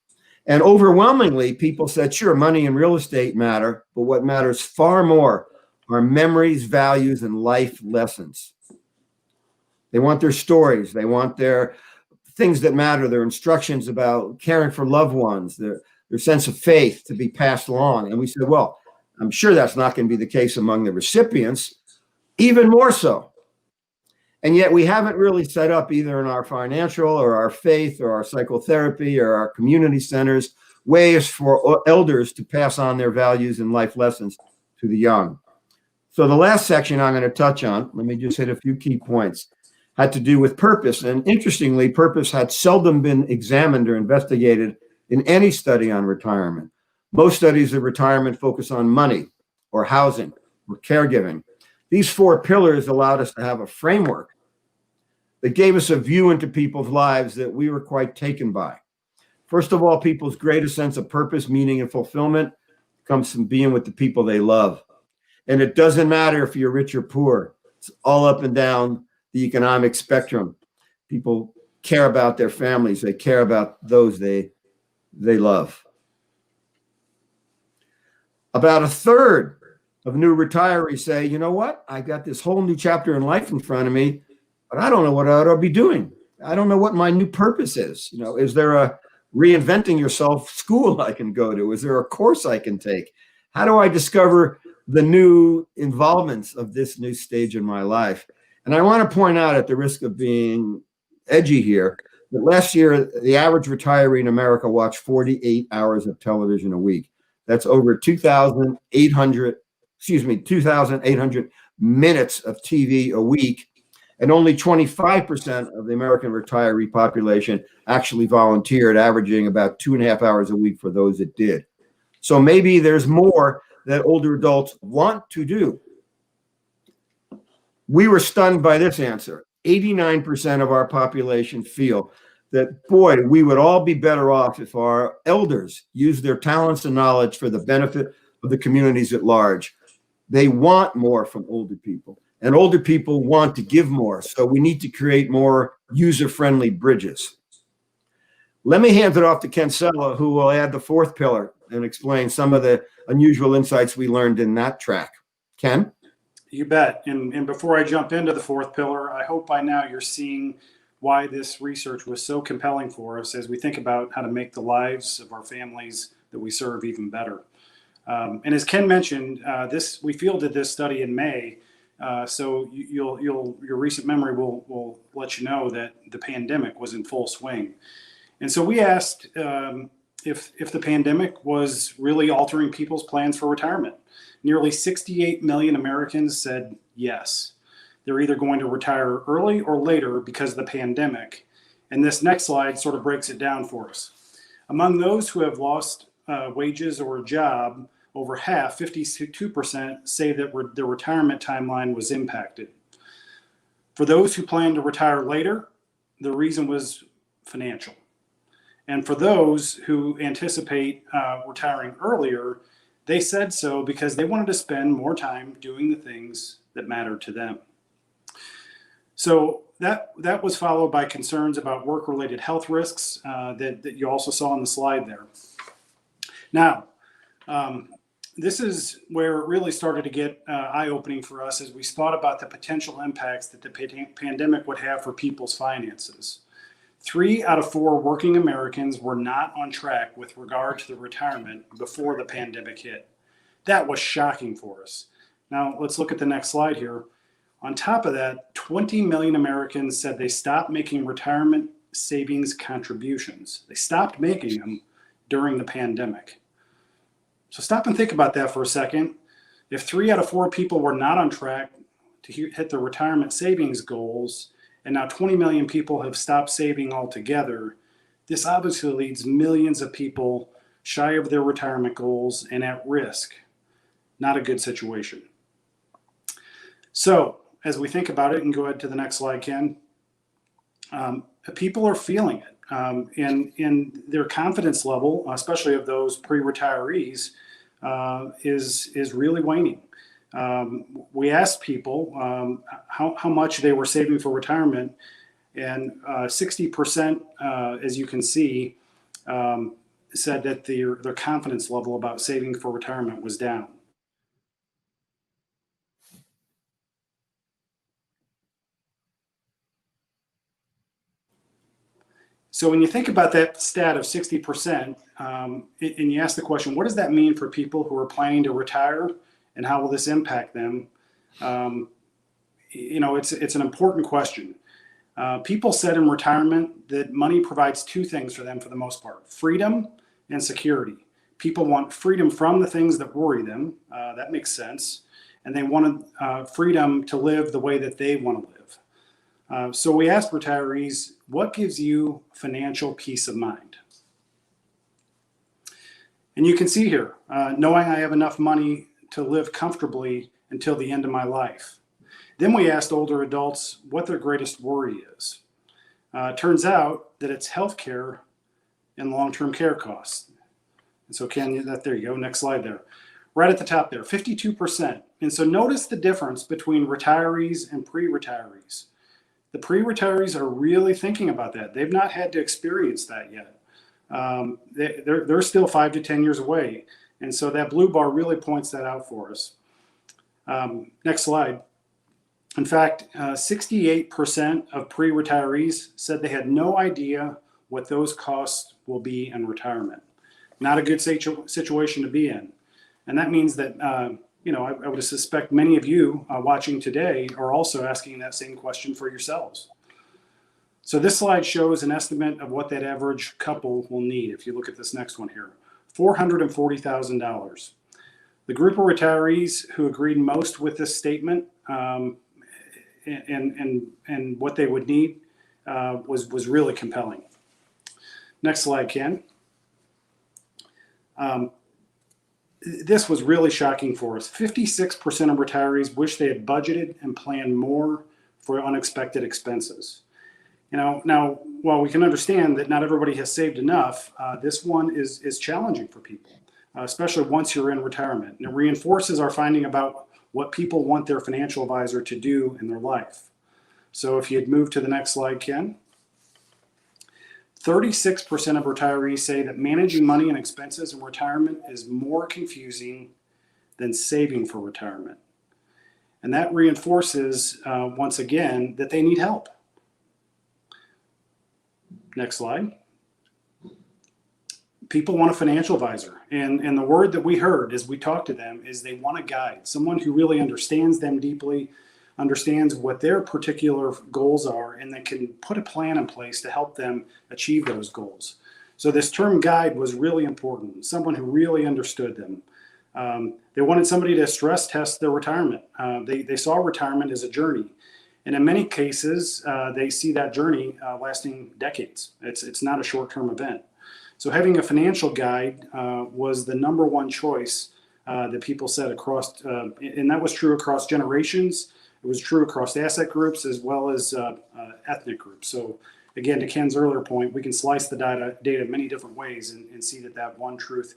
And overwhelmingly, people said, sure, money and real estate matter, but what matters far more are memories, values, and life lessons. They want their stories. They want their things that matter, their instructions about caring for loved ones, their sense of faith to be passed along. And we said, well, I'm sure that's not going to be the case among the recipients, even more so. And yet we haven't really set up either in our financial or our faith or our psychotherapy or our community centers ways for elders to pass on their values and life lessons to the young. So the last section I'm going to touch on, let me just hit a few key points, had to do with purpose. And interestingly, purpose had seldom been examined or investigated in any study on retirement. Most studies of retirement focus on money or housing or caregiving. These 4 pillars allowed us to have a framework that gave us a view into people's lives that we were quite taken by. First of all, people's greatest sense of purpose, meaning, and fulfillment comes from being with the people they love. And it doesn't matter if you're rich or poor. It's all up and down the economic spectrum. People care about their families. They care about those they love. About a third of new retirees say, you know what? I got this whole new chapter in life in front of me, but I don't know what I ought to be doing. I don't know what my new purpose is. You know, is there a reinventing yourself school I can go to? Is there a course I can take? How do I discover the new involvements of this new stage in my life? And I want to point out, at the risk of being edgy here, that last year, the average retiree in America watched 48 hours of television a week. That's over 2,800 minutes of TV a week. And only 25% of the American retiree population actually volunteered, averaging about 2.5 hours a week for those that did. So maybe there's more that older adults want to do. We were stunned by this answer. 89% of our population feel that, boy, we would all be better off if our elders used their talents and knowledge for the benefit of the communities at large. They want more from older people, and older people want to give more. So we need to create more user-friendly bridges. Let me hand it off to Ken Sella, who will add the 4th pillar and explain some of the unusual insights we learned in that track. Ken? You bet. And before I jump into the 4th pillar, I hope by now you're seeing why this research was so compelling for us as we think about how to make the lives of our families that we serve even better. And as Ken mentioned, we fielded this study in May, so your recent memory will let you know that the pandemic was in full swing. And so we asked if the pandemic was really altering people's plans for retirement. Nearly 68 million Americans said yes. They're either going to retire early or later because of the pandemic. And this next slide sort of breaks it down for us. Among those who have lost wages or a job, over half, 52%, say that their retirement timeline was impacted. For those who plan to retire later, the reason was financial. And for those who anticipate retiring earlier, they said so because they wanted to spend more time doing the things that mattered to them. So that was followed by concerns about work-related health risks that you also saw on the slide there. Now, this is where it really started to get eye-opening for us as we thought about the potential impacts that the pandemic would have for people's finances. 3 out of 4 working Americans were not on track with regard to the retirement before the pandemic hit. That was shocking for us. Now, let's look at the next slide here. On top of that, 20 million Americans said they stopped making retirement savings contributions. They stopped making them during the pandemic. So stop and think about that for a second. If 3 out of 4 people were not on track to hit their retirement savings goals, and now 20 million people have stopped saving altogether, this obviously leaves millions of people shy of their retirement goals and at risk. Not a good situation. So as we think about it, and go ahead to the next slide, Ken, people are feeling it. And their confidence level, especially of those pre-retirees, is really waning. We asked people how much they were saving for retirement, and 60%, as you can see, said that their confidence level about saving for retirement was down. So when you think about that stat of 60%, and you ask the question, what does that mean for people who are planning to retire, and how will this impact them? It's an important question. People said in retirement that money provides 2 things for them for the most part: freedom and security. People want freedom from the things that worry them. That makes sense. And they wanted freedom to live the way that they want to live. So we asked retirees, what gives you financial peace of mind? And you can see here, knowing I have enough money to live comfortably until the end of my life. Then we asked older adults what their greatest worry is. It turns out that it's healthcare and long-term care costs. And so Ken, there you go, next slide there. Right at the top there, 52%. And so notice the difference between retirees and pre-retirees. The pre-retirees are really thinking about that. They've not had to experience that yet. They're still 5 to 10 years away. And so that blue bar really points that out for us. Next slide. In fact, 68% of pre-retirees said they had no idea what those costs will be in retirement. Not a good situation to be in. And that means that, I would suspect many of you watching today are also asking that same question for yourselves. So this slide shows an estimate of what that average couple will need. If you look at this next one here, $440,000. The group of retirees who agreed most with this statement and what they would need was really compelling. Next slide, Ken. This was really shocking for us. 56% of retirees wish they had budgeted and planned more for unexpected expenses. Now, while we can understand that not everybody has saved enough, this one is challenging for people, especially once you're in retirement. And it reinforces our finding about what people want their financial advisor to do in their life. So if you'd move to the next slide, Ken. 36% of retirees say that managing money and expenses in retirement is more confusing than saving for retirement. And that reinforces, once again, that they need help. Next slide. People want a financial advisor. And the word that we heard as we talked to them is they want a guide, someone who really understands them deeply, understands what their particular goals are, and that can put a plan in place to help them achieve those goals. So this term guide was really important, someone who really understood them. They wanted somebody to stress test their retirement. They saw retirement as a journey. And in many cases, they see that journey lasting decades. It's not a short-term event. So having a financial guide was the number one choice that people said across, and that was true across generations. It was true across asset groups as well as ethnic groups. So again, to Ken's earlier point, we can slice the data many different ways and see that one truth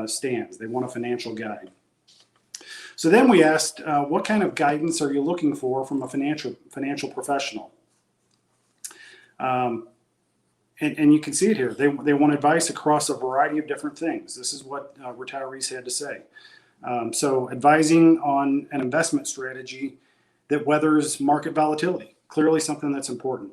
stands. They want a financial guide. So then we asked, what kind of guidance are you looking for from a financial professional? And you can see it here. They want advice across a variety of different things. This is what retirees had to say. So advising on an investment strategy that weathers market volatility, clearly something that's important.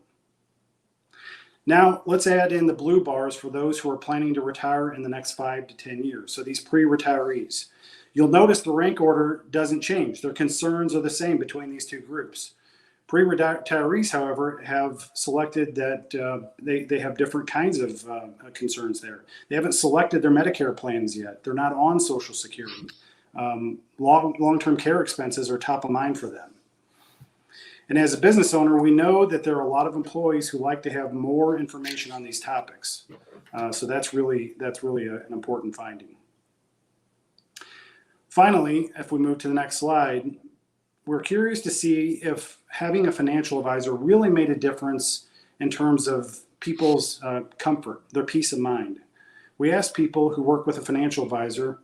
Now let's add in the blue bars for those who are planning to retire in the next 5 to 10 years. So these pre-retirees. You'll notice the rank order doesn't change. Their concerns are the same between these two groups. Pre-retirees, however, have selected that they have different kinds of concerns there. They haven't selected their Medicare plans yet. They're not on Social Security. Long-term care expenses are top of mind for them. And as a business owner, we know that there are a lot of employees who like to have more information on these topics. So that's really an important finding. Finally, if we move to the next slide, we're curious to see if having a financial advisor really made a difference in terms of people's comfort, their peace of mind. We asked people who work with a financial advisor,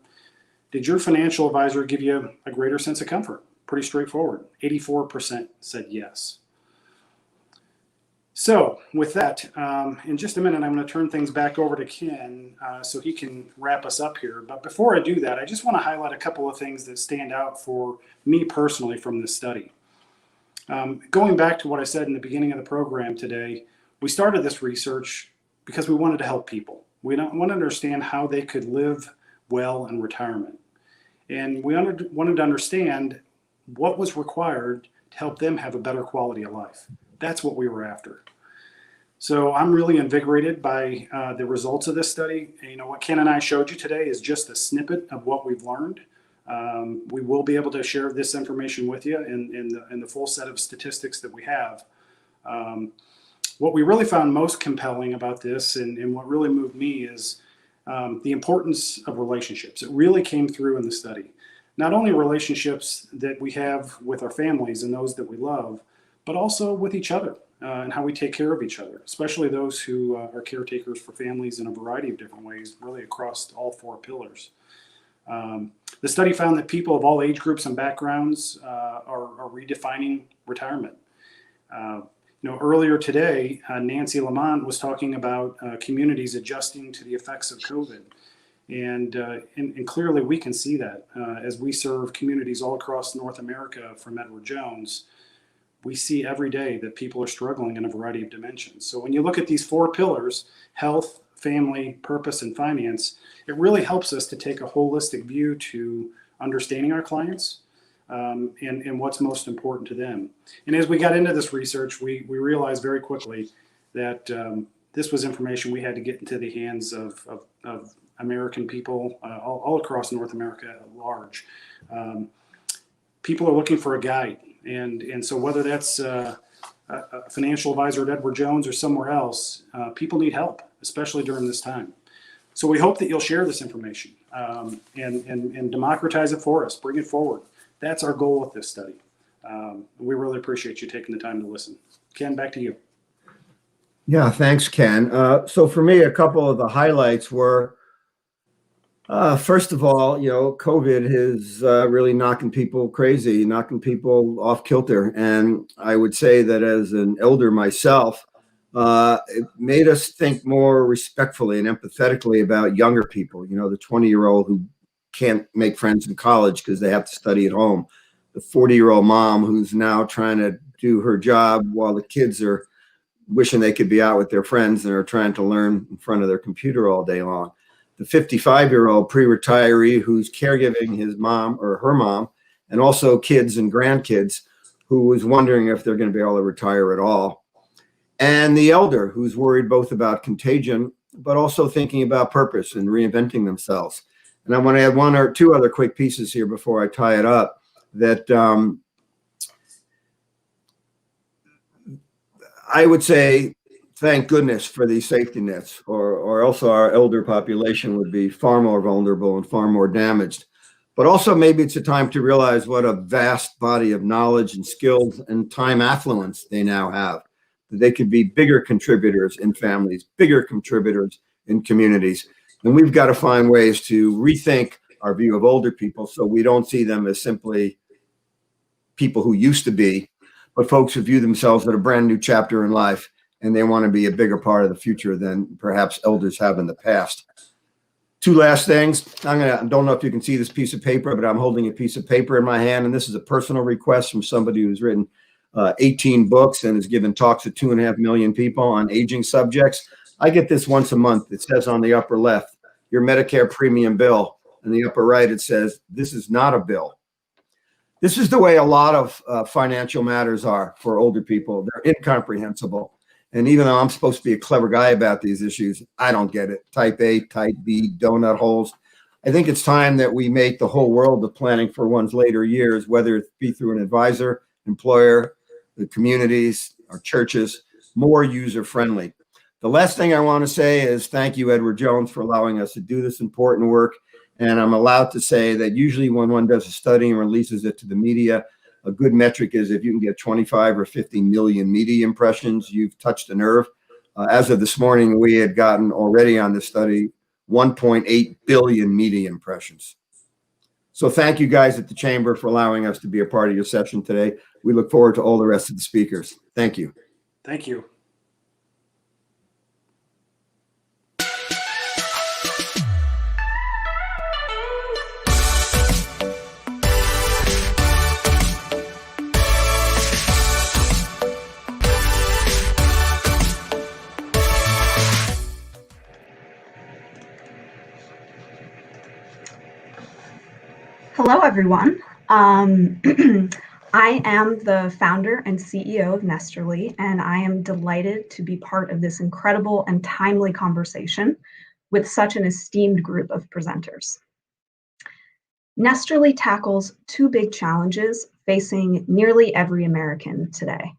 did your financial advisor give you a greater sense of comfort? Pretty straightforward. 84% said yes. So with that, in just a minute, I'm going to turn things back over to Ken so he can wrap us up here. But before I do that, I just want to highlight a couple of things that stand out for me personally from this study. Going back to what I said in the beginning of the program today, we started this research because we wanted to help people. We want to understand how they could live well in retirement. And we wanted to understand what was required to help them have a better quality of life. That's what we were after. So I'm really invigorated by the results of this study. And, you know, what Ken and I showed you today is just a snippet of what we've learned. We will be able to share this information with you in the full set of statistics that we have. What we really found most compelling about this and what really moved me is the importance of relationships. It really came through in the study. Not only relationships that we have with our families and those that we love, but also with each other and how we take care of each other, especially those who are caretakers for families in a variety of different ways, really across all 4 pillars. The study found that people of all age groups and backgrounds are redefining retirement. Earlier today, Nancy Lamont was talking about communities adjusting to the effects of COVID. And clearly we can see that as we serve communities all across North America from Edward Jones. We see every day that people are struggling in a variety of dimensions. So when you look at these 4 pillars, health, family, purpose, and finance, it really helps us to take a holistic view to understanding our clients and what's most important to them. And as we got into this research, we realized very quickly that this was information we had to get into the hands of American people all across North America at large. People are looking for a guide. And so whether that's a financial advisor at Edward Jones or somewhere else, people need help, especially during this time. So we hope that you'll share this information and democratize it for us, bring it forward. That's our goal with this study. We really appreciate you taking the time to listen. Ken, back to you. Yeah, thanks, Ken. So for me, a couple of the highlights were, first of all, COVID is really knocking people crazy, knocking people off kilter. And I would say that as an elder myself, it made us think more respectfully and empathetically about younger people, the 20-year-old who can't make friends in college because they have to study at home, the 40-year-old mom who's now trying to do her job while the kids are wishing they could be out with their friends and are trying to learn in front of their computer all day long. The 55-year-old pre-retiree who's caregiving his mom or her mom, and also kids and grandkids, who was wondering if they're going to be able to retire at all. And the elder who's worried both about contagion, but also thinking about purpose and reinventing themselves. And I want to add one or two other quick pieces here before I tie it up, that I would say, thank goodness for these safety nets, or also our elder population would be far more vulnerable and far more damaged. But also maybe it's a time to realize what a vast body of knowledge and skills and time affluence they now have. That they could be bigger contributors in families, bigger contributors in communities. And we've got to find ways to rethink our view of older people so we don't see them as simply people who used to be, but folks who view themselves at a brand new chapter in life, and they want to be a bigger part of the future than perhaps elders have in the past. Two last things. I don't know if you can see this piece of paper, but I'm holding a piece of paper in my hand, and this is a personal request from somebody who's written 18 books and has given talks to 2.5 million people on aging subjects. I get this once a month. It says on the upper left, your Medicare premium bill. In the upper right, it says, this is not a bill. This is the way a lot of financial matters are for older people. They're incomprehensible. And even though I'm supposed to be a clever guy about these issues, I don't get it. Type A, type B, donut holes. I think it's time that we make the whole world of planning for one's later years, whether it be through an advisor, employer, the communities, our churches, more user-friendly. The last thing I want to say is thank you, Edward Jones, for allowing us to do this important work. And I'm allowed to say that usually when one does a study and releases it to the media, a good metric is if you can get 25 or 50 million media impressions, you've touched a nerve. As of this morning, we had gotten already on this study 1.8 billion media impressions. So thank you guys at the Chamber for allowing us to be a part of your session today. We look forward to all the rest of the speakers. Thank you. Thank you. Hello, everyone. I am the founder and CEO of Nesterly, and I am delighted to be part of this incredible and timely conversation with such an esteemed group of presenters. Nesterly tackles two big challenges facing nearly every American today: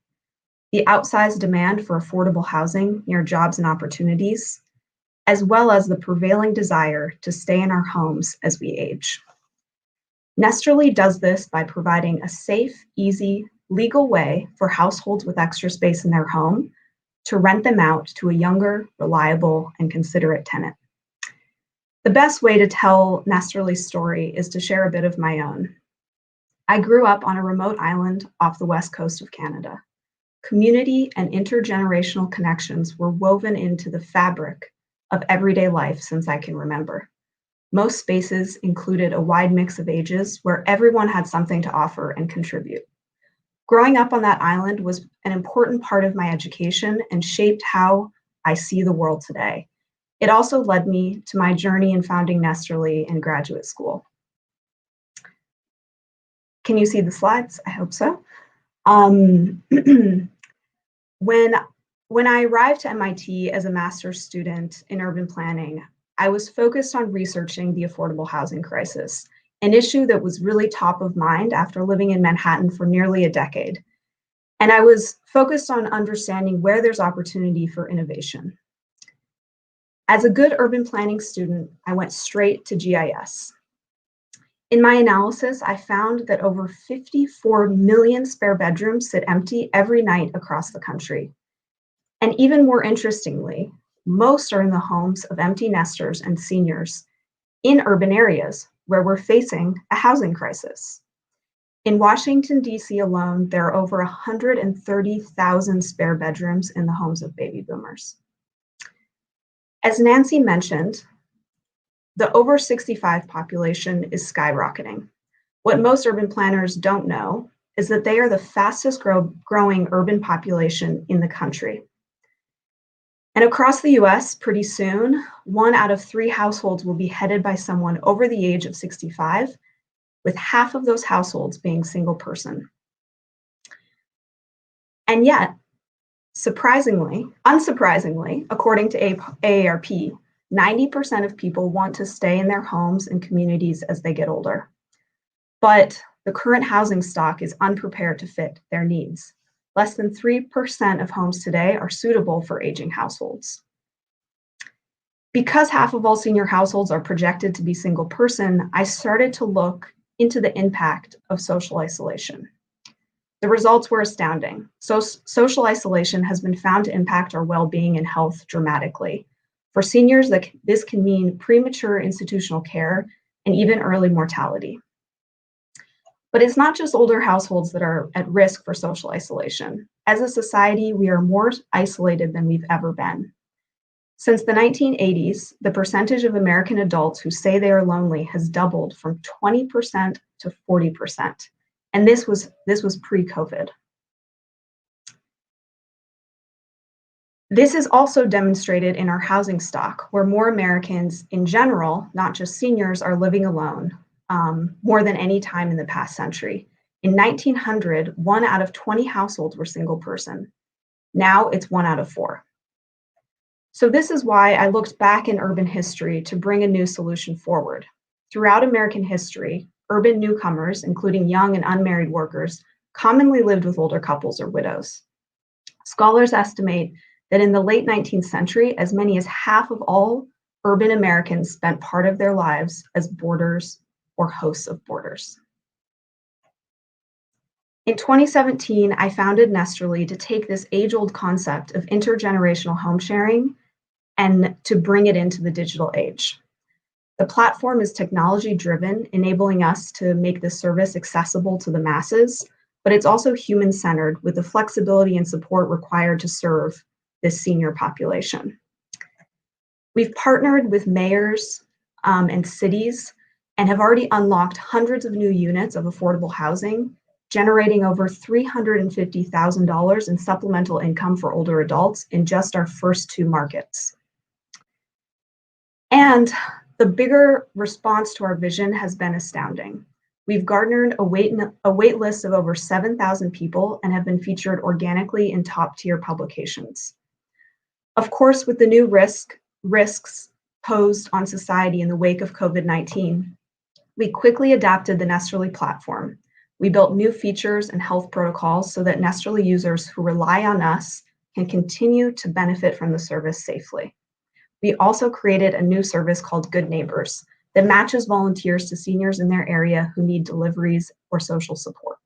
the outsized demand for affordable housing near jobs and opportunities, as well as the prevailing desire to stay in our homes as we age. Nesterly does this by providing a safe, easy, legal way for households with extra space in their home to rent them out to a younger, reliable, and considerate tenant. The best way to tell Nesterly's story is to share a bit of my own. I grew up on a remote island off the west coast of Canada. Community and intergenerational connections were woven into the fabric of everyday life since I can remember. Most spaces included a wide mix of ages where everyone had something to offer and contribute. Growing up on that island was an important part of my education and shaped how I see the world today. It also led me to my journey in founding Nesterly in graduate school. Can you see the slides? I hope so. When I arrived to MIT as a master's student in urban planning, I was focused on researching the affordable housing crisis, an issue that was really top of mind after living in Manhattan for nearly a decade. And I was focused on understanding where there's opportunity for innovation. As a good urban planning student, I went straight to GIS. In my analysis, I found that over 54 million spare bedrooms sit empty every night across the country. And even more interestingly, most are in the homes of empty nesters and seniors in urban areas where we're facing a housing crisis. In Washington, D.C. alone, there are over 130,000 spare bedrooms in the homes of baby boomers. As Nancy mentioned, the over 65 population is skyrocketing. What most urban planners don't know is that they are the fastest growing urban population in the country. And across the US, pretty soon, 1 out of 3 households will be headed by someone over the age of 65, with half of those households being single person. And yet, unsurprisingly, according to AARP, 90% of people want to stay in their homes and communities as they get older. But the current housing stock is unprepared to fit their needs. Less than 3% of homes today are suitable for aging households. Because half of all senior households are projected to be single person, I started to look into the impact of social isolation. The results were astounding. Social isolation has been found to impact our well-being and health dramatically. For seniors, this can mean premature institutional care and even early mortality. But it's not just older households that are at risk for social isolation. As a society, we are more isolated than we've ever been. Since the 1980s, the percentage of American adults who say they are lonely has doubled from 20% to 40%. And this was pre-COVID. This is also demonstrated in our housing stock, where more Americans in general, not just seniors, are living alone, more than any time in the past century. In 1900, 1 out of 20 households were single person. Now it's 1 out of 4. So this is why I looked back in urban history to bring a new solution forward. Throughout American history, urban newcomers, including young and unmarried workers, commonly lived with older couples or widows. Scholars estimate that in the late 19th century, as many as half of all urban Americans spent part of their lives as boarders or hosts of boarders. In 2017, I founded Nesterly to take this age-old concept of intergenerational home sharing and to bring it into the digital age. The platform is technology-driven, enabling us to make the service accessible to the masses, but it's also human-centered with the flexibility and support required to serve this senior population. We've partnered with mayors and cities and have already unlocked hundreds of new units of affordable housing, generating over $350,000 in supplemental income for older adults in just our first 2 markets. And the bigger response to our vision has been astounding. We've garnered a wait list of over 7,000 people and have been featured organically in top-tier publications. Of course, with the new risks posed on society in the wake of COVID-19, we quickly adapted the Nesterly platform. We built new features and health protocols so that Nesterly users who rely on us can continue to benefit from the service safely. We also created a new service called Good Neighbors that matches volunteers to seniors in their area who need deliveries or social support.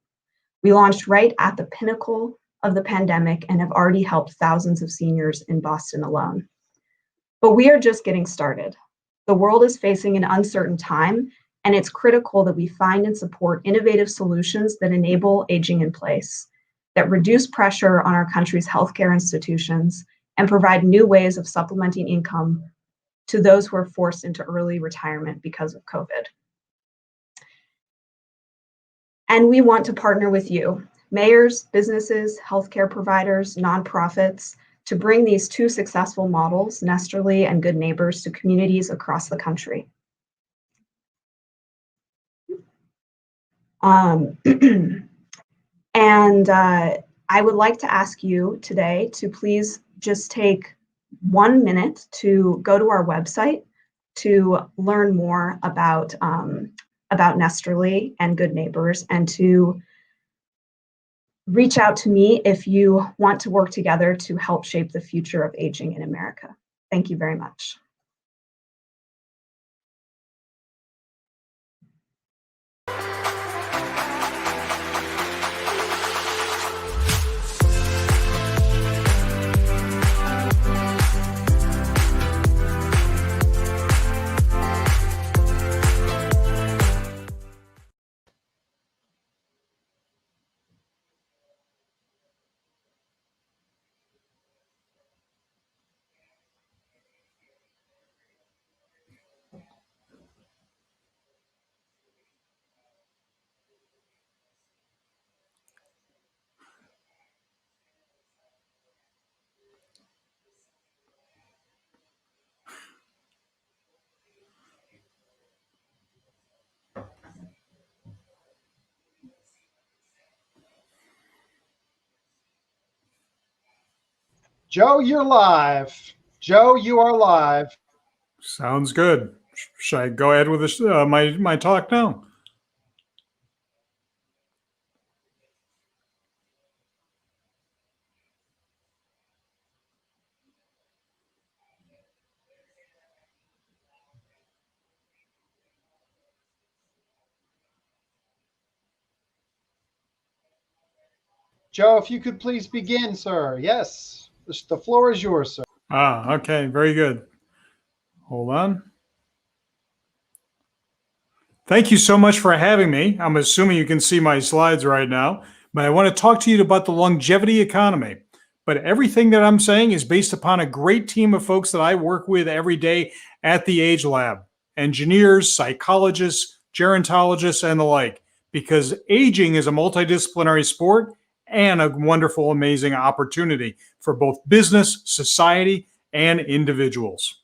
We launched right at the pinnacle of the pandemic and have already helped thousands of seniors in Boston alone. But we are just getting started. The world is facing an uncertain time, and it's critical that we find and support innovative solutions that enable aging in place, that reduce pressure on our country's healthcare institutions, and provide new ways of supplementing income to those who are forced into early retirement because of COVID. And we want to partner with you, mayors, businesses, healthcare providers, nonprofits, to bring these 2 successful models, Nesterly and Good Neighbors, to communities across the country. I would like to ask you today to please just take 1 minute to go to our website to learn more about Nesterly and Good Neighbors, and to reach out to me if you want to work together to help shape the future of aging in America. Thank you very much. Joe, you're live. Joe, you are live. Sounds good. Should I go ahead with this, my talk now? Joe, if you could please begin, sir. Yes, the floor is yours, sir. Okay, very good. Hold on. Thank you so much for having me. I'm assuming you can see my slides right now, but I want to talk to you about the longevity economy. But everything that I'm saying is based upon a great team of folks that I work with every day at the Age Lab, engineers, psychologists, gerontologists, and the like, because aging is a multidisciplinary sport and a wonderful, amazing opportunity for both business, society, and individuals.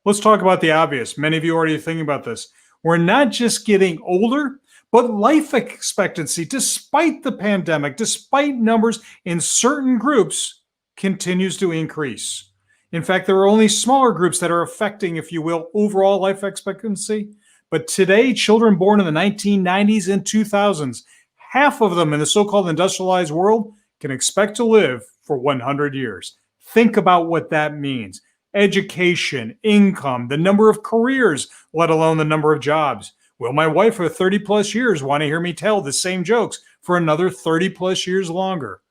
Let's talk about the obvious. Many of you already are thinking about this. We're not just getting older, but life expectancy, despite the pandemic, despite numbers in certain groups, continues to increase. In fact, there are only smaller groups that are affecting, if you will, overall life expectancy. But today, children born in the 1990s and 2000s, half of them in the so-called industrialized world can expect to live for 100 years. Think about what that means. Education, income, the number of careers, let alone the number of jobs. Will my wife of 30 plus years want to hear me tell the same jokes for another 30 plus years longer?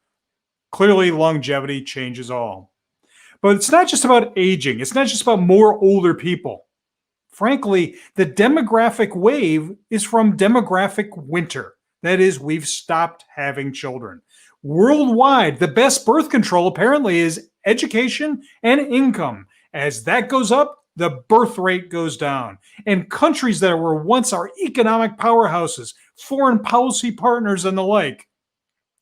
Clearly, longevity changes all. But it's not just about aging. It's not just about more older people. Frankly, the demographic wave is from demographic winter. That is, we've stopped having children. Worldwide, the best birth control apparently is education and income. As that goes up, the birth rate goes down. And countries that were once our economic powerhouses, foreign policy partners, and the like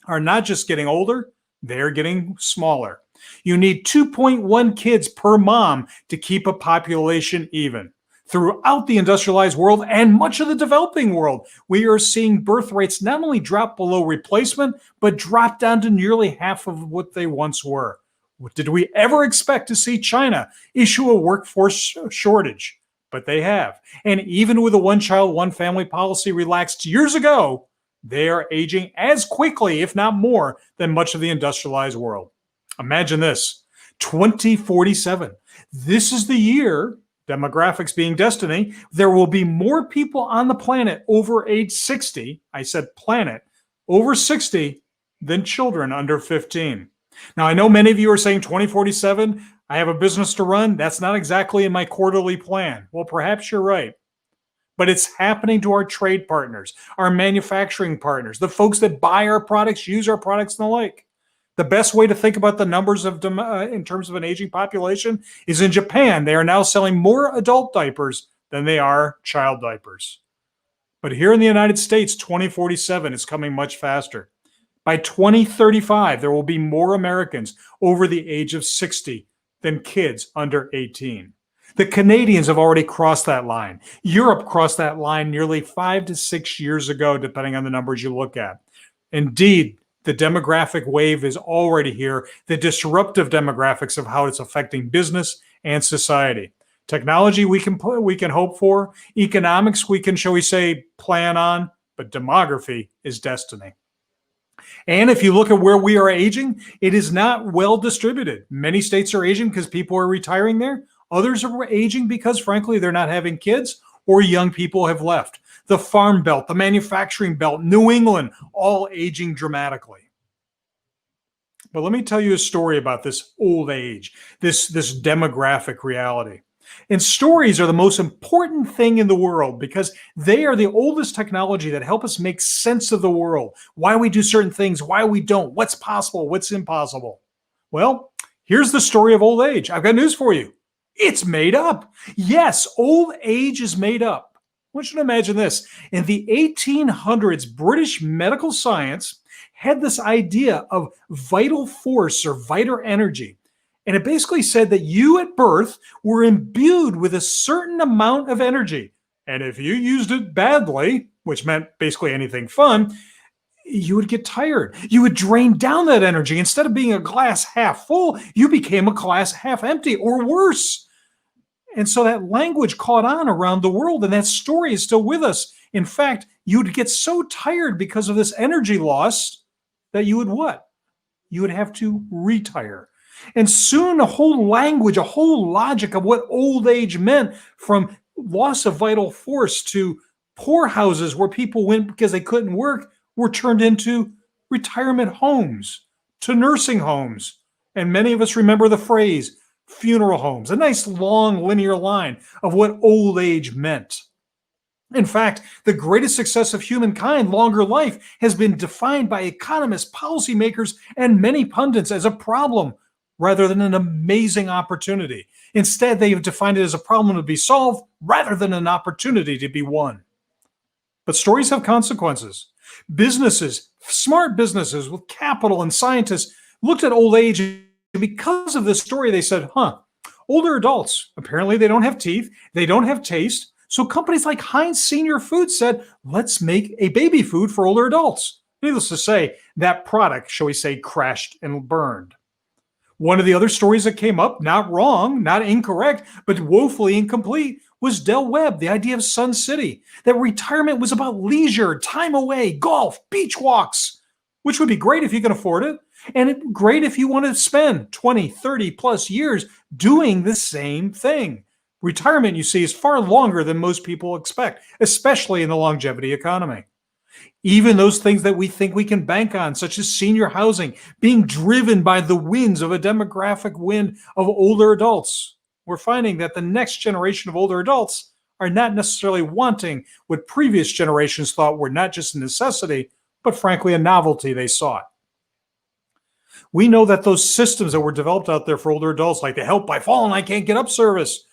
are not just getting older, they're getting smaller. You need 2.1 kids per mom to keep a population even. Throughout the industrialized world and much of the developing world, we are seeing birth rates not only drop below replacement, but drop down to nearly half of what they once were. Did we ever expect to see China issue a workforce shortage? But they have. And even with a one-child, one-family policy relaxed years ago, they are aging as quickly, if not more, than much of the industrialized world. Imagine this, 2047. This is the year, demographics being destiny, there will be more people on the planet over age 60, I said planet, over 60 than children under 15. Now, I know many of you are saying 2047, I have a business to run. That's not exactly in my quarterly plan. Well, perhaps you're right. But it's happening to our trade partners, our manufacturing partners, the folks that buy our products, use our products, and the like. The best way to think about the numbers of in terms of an aging population is in Japan. They are now selling more adult diapers than they are child diapers. But here in the United States, 2047 is coming much faster. By 2035, there will be more Americans over the age of 60 than kids under 18. The Canadians have already crossed that line. Europe crossed that line nearly 5 to 6 years ago, depending on the numbers you look at. Indeed, the demographic wave is already here, the disruptive demographics of how it's affecting business and society. Technology we can hope for, economics we can, shall we say, plan on, but demography is destiny. And if you look at where we are aging, it is not well distributed. Many states are aging because people are retiring there. Others are aging because, frankly, they're not having kids or young people have left. The Farm Belt, the manufacturing belt, New England, all aging dramatically. But let me tell you a story about this old age, this demographic reality. And stories are the most important thing in the world because they are the oldest technology that help us make sense of the world, why we do certain things, why we don't, what's possible, what's impossible. Well, here's the story of old age. I've got news for you. It's made up. Yes, old age is made up. I want you to imagine this. In the 1800s, British medical science had this idea of vital force or vital energy. And it basically said that you at birth were imbued with a certain amount of energy. And if you used it badly, which meant basically anything fun, you would get tired. You would drain down that energy. Instead of being a glass half full, you became a glass half empty or worse. And so that language caught on around the world, and that story is still with us. In fact, you'd get so tired because of this energy loss that you would what? You would have to retire. And soon a whole language, a whole logic of what old age meant, from loss of vital force to poorhouses where people went because they couldn't work, were turned into retirement homes, to nursing homes. And many of us remember the phrase funeral homes, a nice long linear line of what old age meant. In fact, the greatest success of humankind, longer life, has been defined by economists, policymakers, and many pundits as a problem rather than an amazing opportunity. Instead, they have defined it as a problem to be solved rather than an opportunity to be won. But stories have consequences. Businesses, smart businesses with capital and scientists, looked at old age, and because of this story, they said, older adults, apparently they don't have teeth, they don't have taste. So companies like Heinz Senior Foods said, let's make a baby food for older adults. Needless to say, that product, shall we say, crashed and burned. One of the other stories that came up, not wrong, not incorrect, but woefully incomplete, was Del Webb, the idea of Sun City, that retirement was about leisure, time away, golf, beach walks, which would be great if you can afford it, and great if you want to spend 20, 30 plus years doing the same thing. Retirement, you see, is far longer than most people expect, especially in the longevity economy. Even those things that we think we can bank on, such as senior housing, being driven by the winds of a demographic wind of older adults. We're finding that the next generation of older adults are not necessarily wanting what previous generations thought were not just a necessity, but frankly a novelty they sought. We know that those systems that were developed out there for older adults, like the Help by Fallen I Can't Get Up service,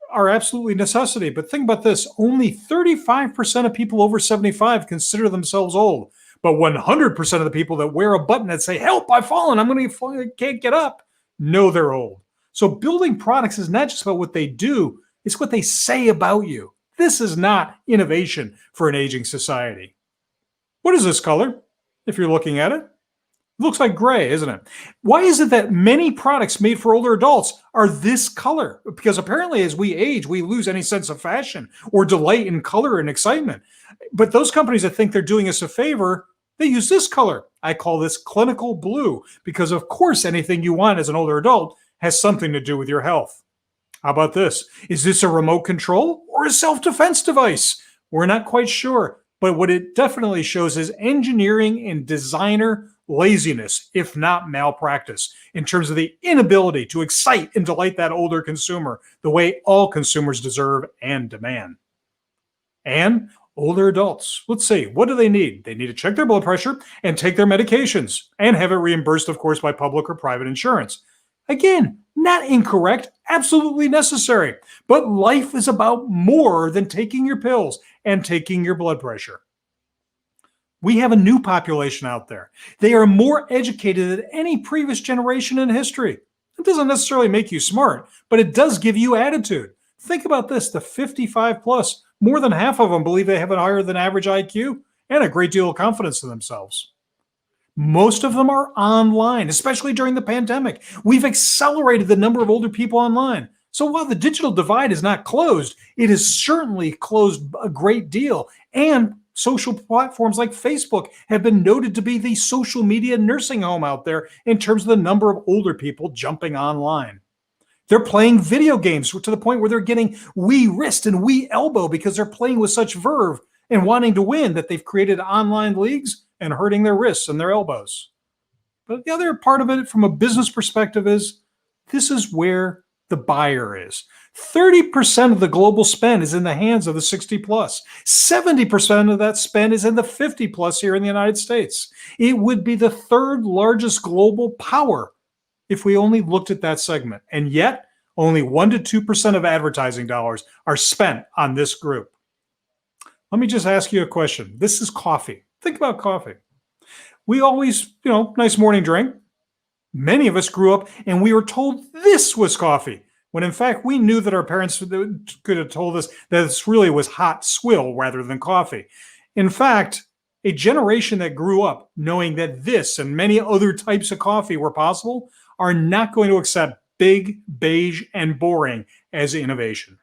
are absolutely necessity. But think about this, only 35% of people over 75 consider themselves old. But 100% of the people that wear a button that say, help, I've fallen, can't get up, know they're old. So building products is not just about what they do, it's what they say about you. This is not innovation for an aging society. What is this color, if you're looking at it? It looks like gray, isn't it? Why is it that many products made for older adults are this color? Because apparently as we age, we lose any sense of fashion or delight in color and excitement. But those companies that think they're doing us a favor, they use this color. I call this clinical blue because, of course, anything you want as an older adult has something to do with your health. How about this? Is this a remote control or a self-defense device? We're not quite sure. But what it definitely shows is engineering and designer laziness, if not malpractice, in terms of the inability to excite and delight that older consumer the way all consumers deserve and demand. And older adults, let's see, what do they need? They need to check their blood pressure and take their medications and have it reimbursed, of course, by public or private insurance. Again, not incorrect, absolutely necessary. But life is about more than taking your pills and taking your blood pressure. We have a new population out there. They are more educated than any previous generation in history. It doesn't necessarily make you smart, but it does give you attitude. Think about this, the 55 plus, more than half of them believe they have a higher than average IQ and a great deal of confidence in themselves. Most of them are online, especially during the pandemic. We've accelerated the number of older people online. So while the digital divide is not closed, it is certainly closed a great deal. And social platforms like Facebook have been noted to be the social media nursing home out there in terms of the number of older people jumping online. They're playing video games to the point where they're getting wee wrist and wee elbow because they're playing with such verve and wanting to win that they've created online leagues and hurting their wrists and their elbows. But the other part of it from a business perspective is this is where the buyer is. 30% of the global spend is in the hands of the 60 plus. 70% of that spend is in the 50 plus here in the United States. It would be the third largest global power if we only looked at that segment. And yet, only 1% to 2% of advertising dollars are spent on this group. Let me just ask you a question. This is coffee. Think about coffee. We always, nice morning drink. Many of us grew up and we were told this was coffee, when in fact we knew that our parents could have told us that this really was hot swill rather than coffee. In fact, A generation that grew up knowing that this and many other types of coffee were possible are not going to accept big, beige, and boring as innovation.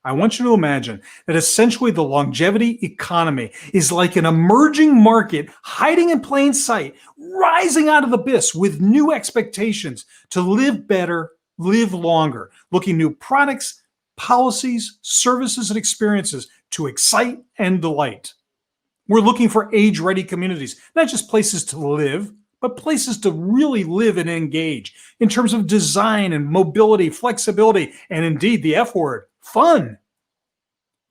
I want you to imagine that essentially the longevity economy is like an emerging market hiding in plain sight, rising out of the abyss with new expectations to live better, live longer, looking new products, policies, services, and experiences to excite and delight. We're looking for age-ready communities, not just places to live, but places to really live and engage in terms of design and mobility, flexibility, and indeed the F word, fun.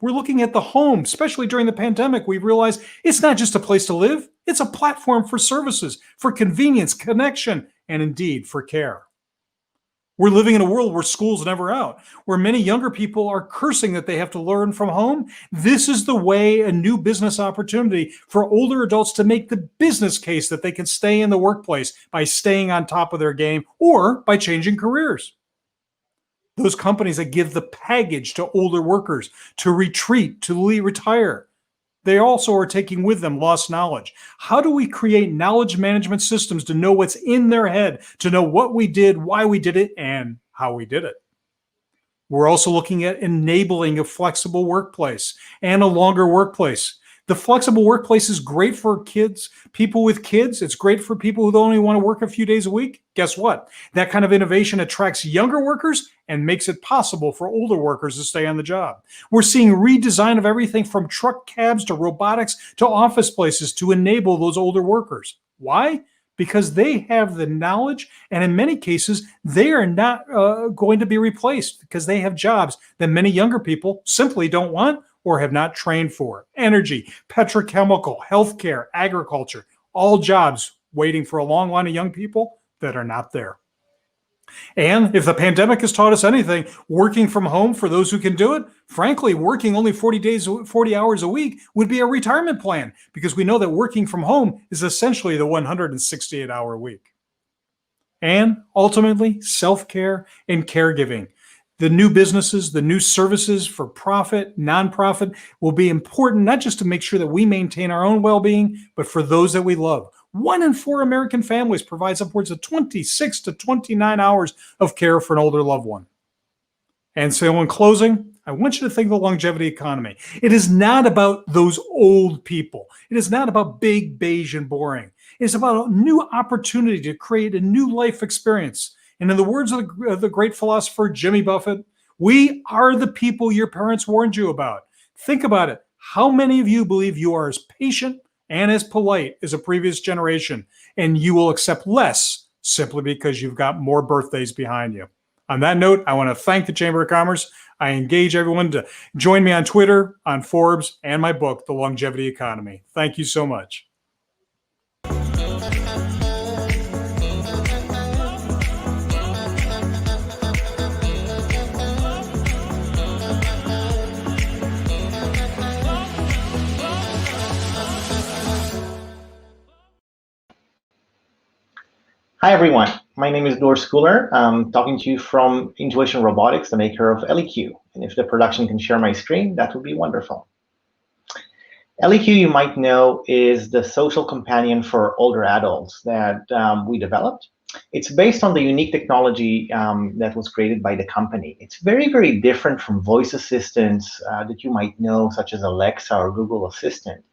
We're looking at the home, especially during the pandemic. We've realized it's not just a place to live, it's a platform for services, for convenience, connection, and indeed for care. We're living in a world where school's never out, where many younger people are cursing that they have to learn from home. This is the way, a new business opportunity for older adults to make the business case that they can stay in the workplace by staying on top of their game or by changing careers. Those companies that give the package to older workers to retreat, to retire, they also are taking with them lost knowledge. How do we create knowledge management systems to know what's in their head, to know what we did, why we did it, and how we did it? We're also looking at enabling a flexible workplace and a longer workplace. The flexible workplace is great for kids, people with kids. It's great for people who only want to work a few days a week. Guess what? That kind of innovation attracts younger workers and makes it possible for older workers to stay on the job. We're seeing redesign of everything from truck cabs to robotics to office places to enable those older workers. Why? Because they have the knowledge, and in many cases, they are not going to be replaced because they have jobs that many younger people simply don't want or have not trained for. Energy, petrochemical, healthcare, agriculture, all jobs waiting for a long line of young people that are not there. And if the pandemic has taught us anything, working from home for those who can do it, frankly, working only 40 hours a week would be a retirement plan, because we know that working from home is essentially the 168-hour week. And ultimately, self-care and caregiving. The new businesses, the new services for profit, nonprofit will be important, not just to make sure that we maintain our own well-being, but for those that we love. 1 in 4 American families provides upwards of 26 to 29 hours of care for an older loved one. And so in closing, I want you to think of the longevity economy. It is not about those old people. It is not about big, beige, and boring. It's about a new opportunity to create a new life experience. And in the words of the great philosopher Jimmy Buffett, we are the people your parents warned you about. Think about it. How many of you believe you are as patient and as polite as a previous generation, and you will accept less simply because you've got more birthdays behind you? On that note, I want to thank the Chamber of Commerce. I engage everyone to join me on Twitter, on Forbes, and my book, The Longevity Economy. Thank you so much. Hi everyone, my name is Dor Schooler. I'm talking to you from Intuition Robotics, the maker of LEQ. And if the production can share my screen, that would be wonderful. LEQ, you might know, is the social companion for older adults that we developed. It's based on the unique technology that was created by the company. It's very, very different from voice assistants that you might know, such as Alexa or Google Assistant,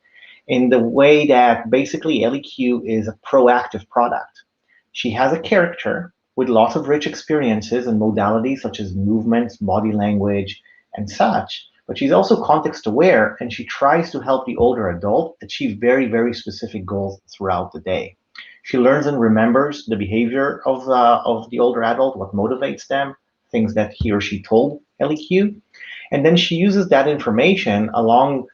in the way that basically LEQ is a proactive product. She has a character with lots of rich experiences and modalities such as movements, body language, and such, but she's also context aware, and she tries to help the older adult achieve very, very specific goals throughout the day. She learns and remembers the behavior of the older adult, what motivates them, things that he or she told LEQ, and then she uses that information along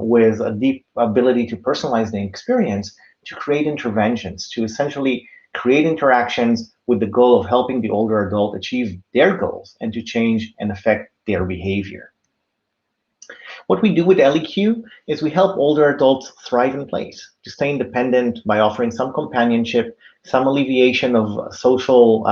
with a deep ability to personalize the experience to create interventions, to essentially create interactions with the goal of helping the older adult achieve their goals and to change and affect their behavior. What we do with LEQ is we help older adults thrive in place, to stay independent by offering some companionship, some alleviation of social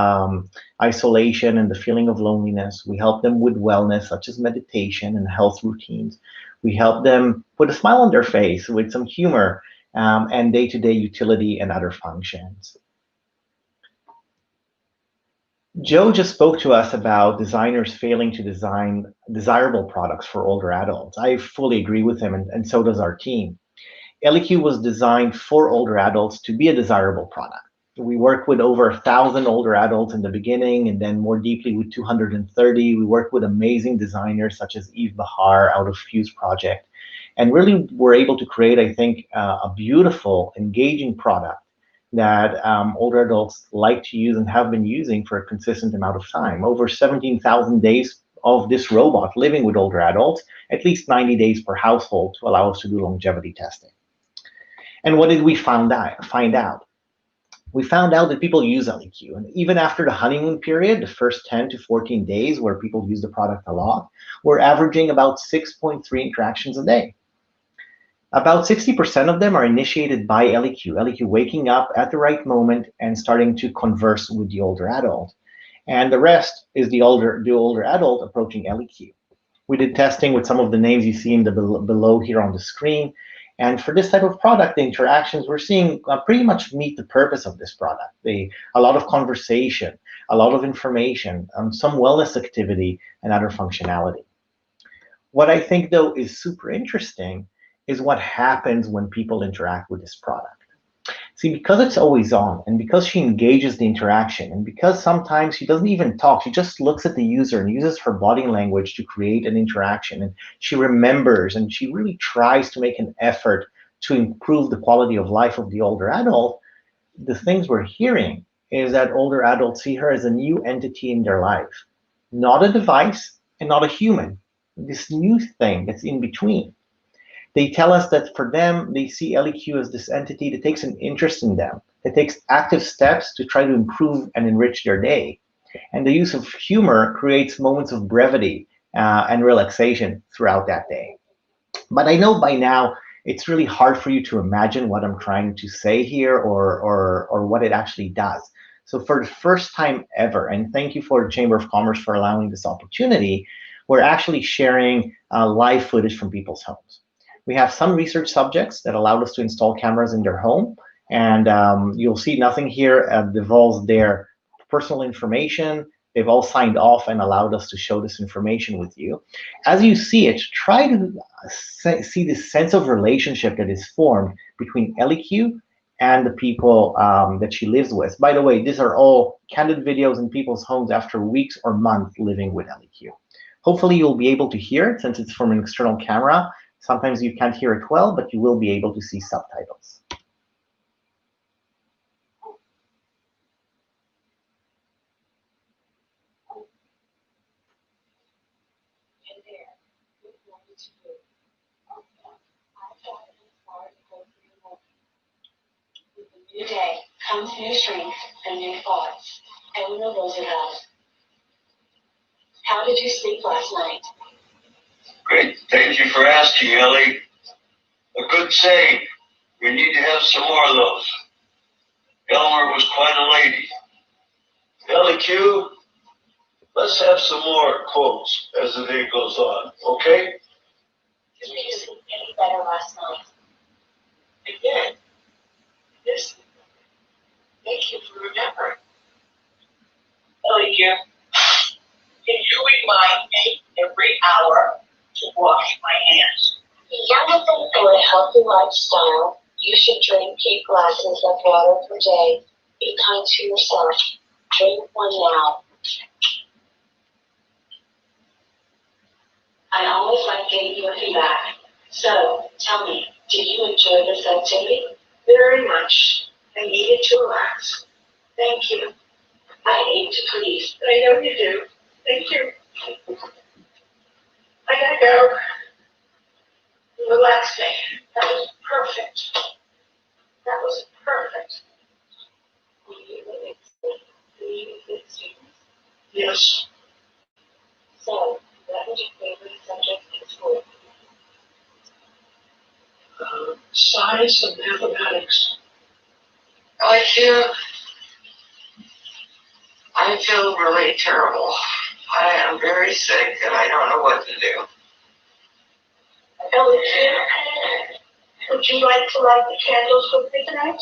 isolation and the feeling of loneliness. We help them with wellness, such as meditation and health routines. We help them put a smile on their face with some humor and day-to-day utility and other functions. Joe just spoke to us about designers failing to design desirable products for older adults. I fully agree with him, and so does our team. ELIQ was designed for older adults to be a desirable product. We work with over 1,000 older adults in the beginning, and then more deeply with 230. We work with amazing designers such as Yves Bahar out of Fuse Project, and really were able to create, I think, a beautiful, engaging product that older adults like to use and have been using for a consistent amount of time. Over 17,000 days of this robot living with older adults, at least 90 days per household to allow us to do longevity testing. And what did we find out? We found out that people use ELIQ, and even after the honeymoon period, the first 10 to 14 days where people use the product a lot, we're averaging about 6.3 interactions a day. About 60% of them are initiated by ELIQ waking up at the right moment and starting to converse with the older adult. And the rest is the older adult approaching ELIQ. We did testing with some of the names you see in the below here on the screen. And for this type of product, the interactions we're seeing pretty much meet the purpose of this product. A lot of conversation, a lot of information, some wellness activity, and other functionality. What I think, though, is super interesting is what happens when people interact with this product. See, because it's always on, and because she engages the interaction, and because sometimes she doesn't even talk, she just looks at the user and uses her body language to create an interaction, and she remembers, and she really tries to make an effort to improve the quality of life of the older adult, the things we're hearing is that older adults see her as a new entity in their life, not a device and not a human, this new thing that's in between. They tell us that for them, they see ELIQ as this entity that takes an interest in them, that takes active steps to try to improve and enrich their day. And the use of humor creates moments of brevity and relaxation throughout that day. But I know by now, it's really hard for you to imagine what I'm trying to say here or what it actually does. So for the first time ever, and thank you for the Chamber of Commerce for allowing this opportunity, we're actually sharing live footage from people's homes. We have some research subjects that allowed us to install cameras in their home, and you'll see nothing here divulges their personal information. They've all signed off and allowed us to show this information with you. As you see it, try to see this sense of relationship that is formed between ELIQ and the people that she lives with. By the way, these are all candid videos in people's homes after weeks or months living with ELIQ. Hopefully you'll be able to hear it since it's from an external camera. Sometimes you can't hear it well, but you will be able to see subtitles. New day comes new strength and new thoughts. Eleanor Roosevelt. How did you sleep last night? Great. Thank you for asking, Ellie. A good saying. We need to have some more of those. Eleanor was quite a lady. Ellie Q, let's have some more quotes as the day goes on, okay? Did you sleep any better last night? Again. Yes. Thank you for remembering. Ellie Q, can you remind me every hour to wash my hands? Young for a healthy lifestyle, you should drink 8 glasses of water per day. Be kind to yourself. Drink one now. I always like getting your feedback. So, tell me, did you enjoy this activity? Very much. I needed to relax. Thank you. I aim to please. I know you do. Thank you. I gotta go. Relax me. That was perfect. That was perfect. Were you a good student? Yes. So, what was your favorite subject in school? Science and mathematics. I feel really terrible. I am very sick and I don't know what to do. I Ellie, would you like to light the candles with me tonight?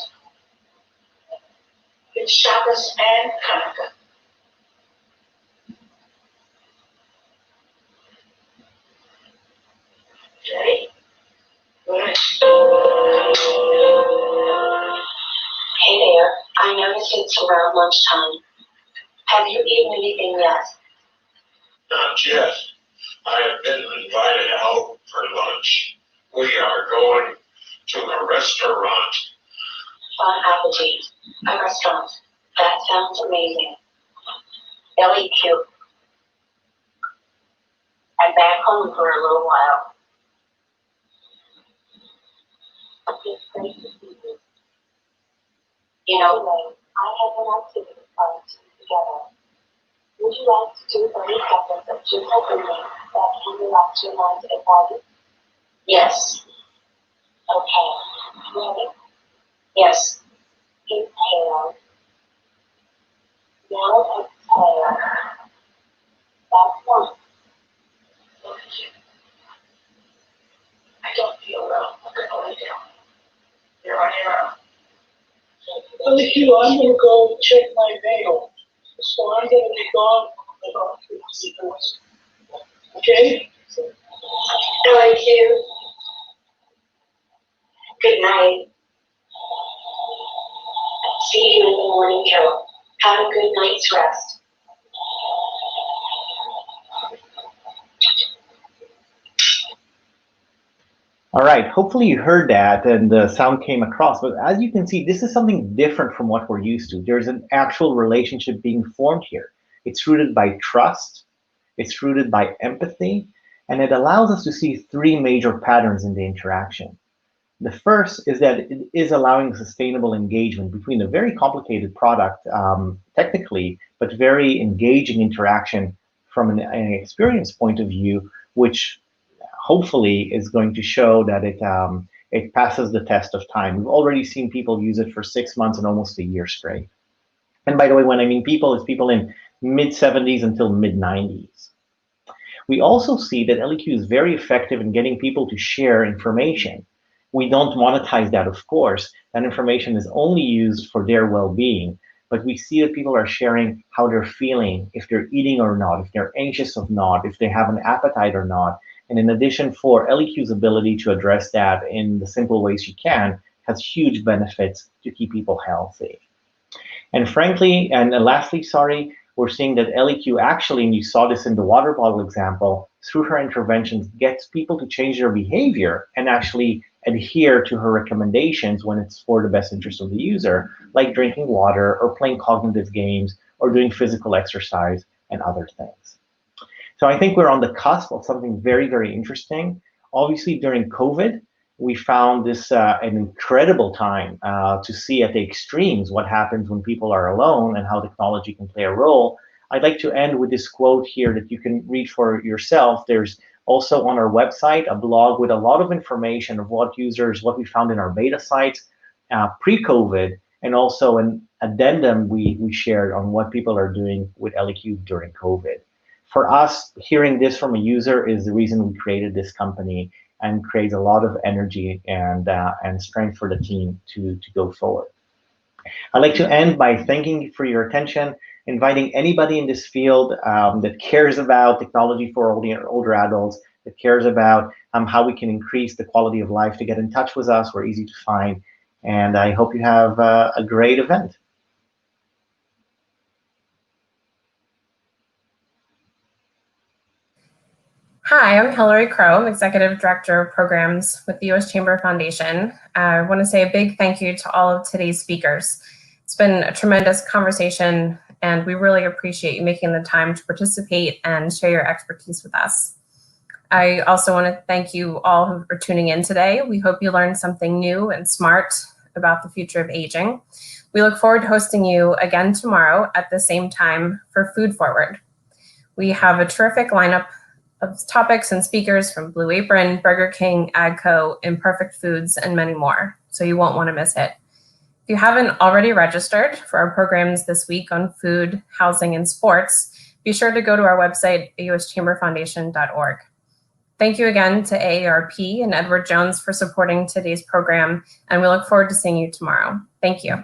It's Shabbos and Hanukkah. Okay. Right. Hey there. I noticed it's around lunchtime. Have you eaten anything yet? Not yet. I have been invited out for lunch. We are going to a restaurant. Bon appetit. A restaurant. That sounds amazing. LEQ. I'm back home for a little while. It's great to see you. You know, I have an activity planned together. Would you like to do a recap of 2 readings that can relax your mind and body? Yes. Okay. Ready? Yes. Inhale. Now exhale. That's 1. I don't feel well. I'm going to lay down. You're on your own. I'm going to go check my mail. So I'm going to be gone for about 3 hours. Okay? Thank you. Good night. See you in the morning, Carol. Have a good night's rest. All right, hopefully you heard that and the sound came across, but as you can see, this is something different from what we're used to. There's an actual relationship being formed here. It's rooted by trust, it's rooted by empathy, and it allows us to see 3 major patterns in the interaction. The first is that it is allowing sustainable engagement between a very complicated product, technically, but very engaging interaction from an experience point of view, which hopefully is going to show that it passes the test of time. We've already seen people use it for 6 months and almost a year straight. And by the way, when I mean people, it's people in mid-70s until mid-90s. We also see that LEQ is very effective in getting people to share information. We don't monetize that, of course. That information is only used for their well-being. But we see that people are sharing how they're feeling, if they're eating or not, if they're anxious or not, if they have an appetite or not. And in addition, for LEQ's ability to address that in the simple ways you can, has huge benefits to keep people healthy. And frankly, and lastly, sorry, we're seeing that LEQ actually, and you saw this in the water bottle example, through her interventions, gets people to change their behavior and actually adhere to her recommendations when it's for the best interest of the user, like drinking water or playing cognitive games or doing physical exercise and other things. So I think we're on the cusp of something very, very interesting. Obviously, during COVID, we found this an incredible time to see at the extremes what happens when people are alone and how technology can play a role. I'd like to end with this quote here that you can read for yourself. There's also on our website a blog with a lot of information of what we found in our beta sites pre-COVID, and also an addendum we shared on what people are doing with LEQ during COVID. For us, hearing this from a user is the reason we created this company, and creates a lot of energy and strength for the team to go forward. I'd like to end by thanking you for your attention, inviting anybody in this field that cares about technology for older adults, that cares about how we can increase the quality of life, to get in touch with us. We're easy to find, and I hope you have a great event. Hi, I'm Hillary Crow, Executive Director of Programs with the U.S. Chamber Foundation. I want to say a big thank you to all of today's speakers. It's been a tremendous conversation, and we really appreciate you making the time to participate and share your expertise with us. I also want to thank you all who are tuning in today. We hope you learned something new and smart about the future of aging. We look forward to hosting you again tomorrow at the same time for Food Forward. We have a terrific lineup of topics and speakers from Blue Apron, Burger King, AGCO, Imperfect Foods, and many more, so you won't want to miss it. If you haven't already registered for our programs this week on food, housing, and sports, be sure to go to our website, uschamberfoundation.org. Thank you again to AARP and Edward Jones for supporting today's program, and we look forward to seeing you tomorrow. Thank you.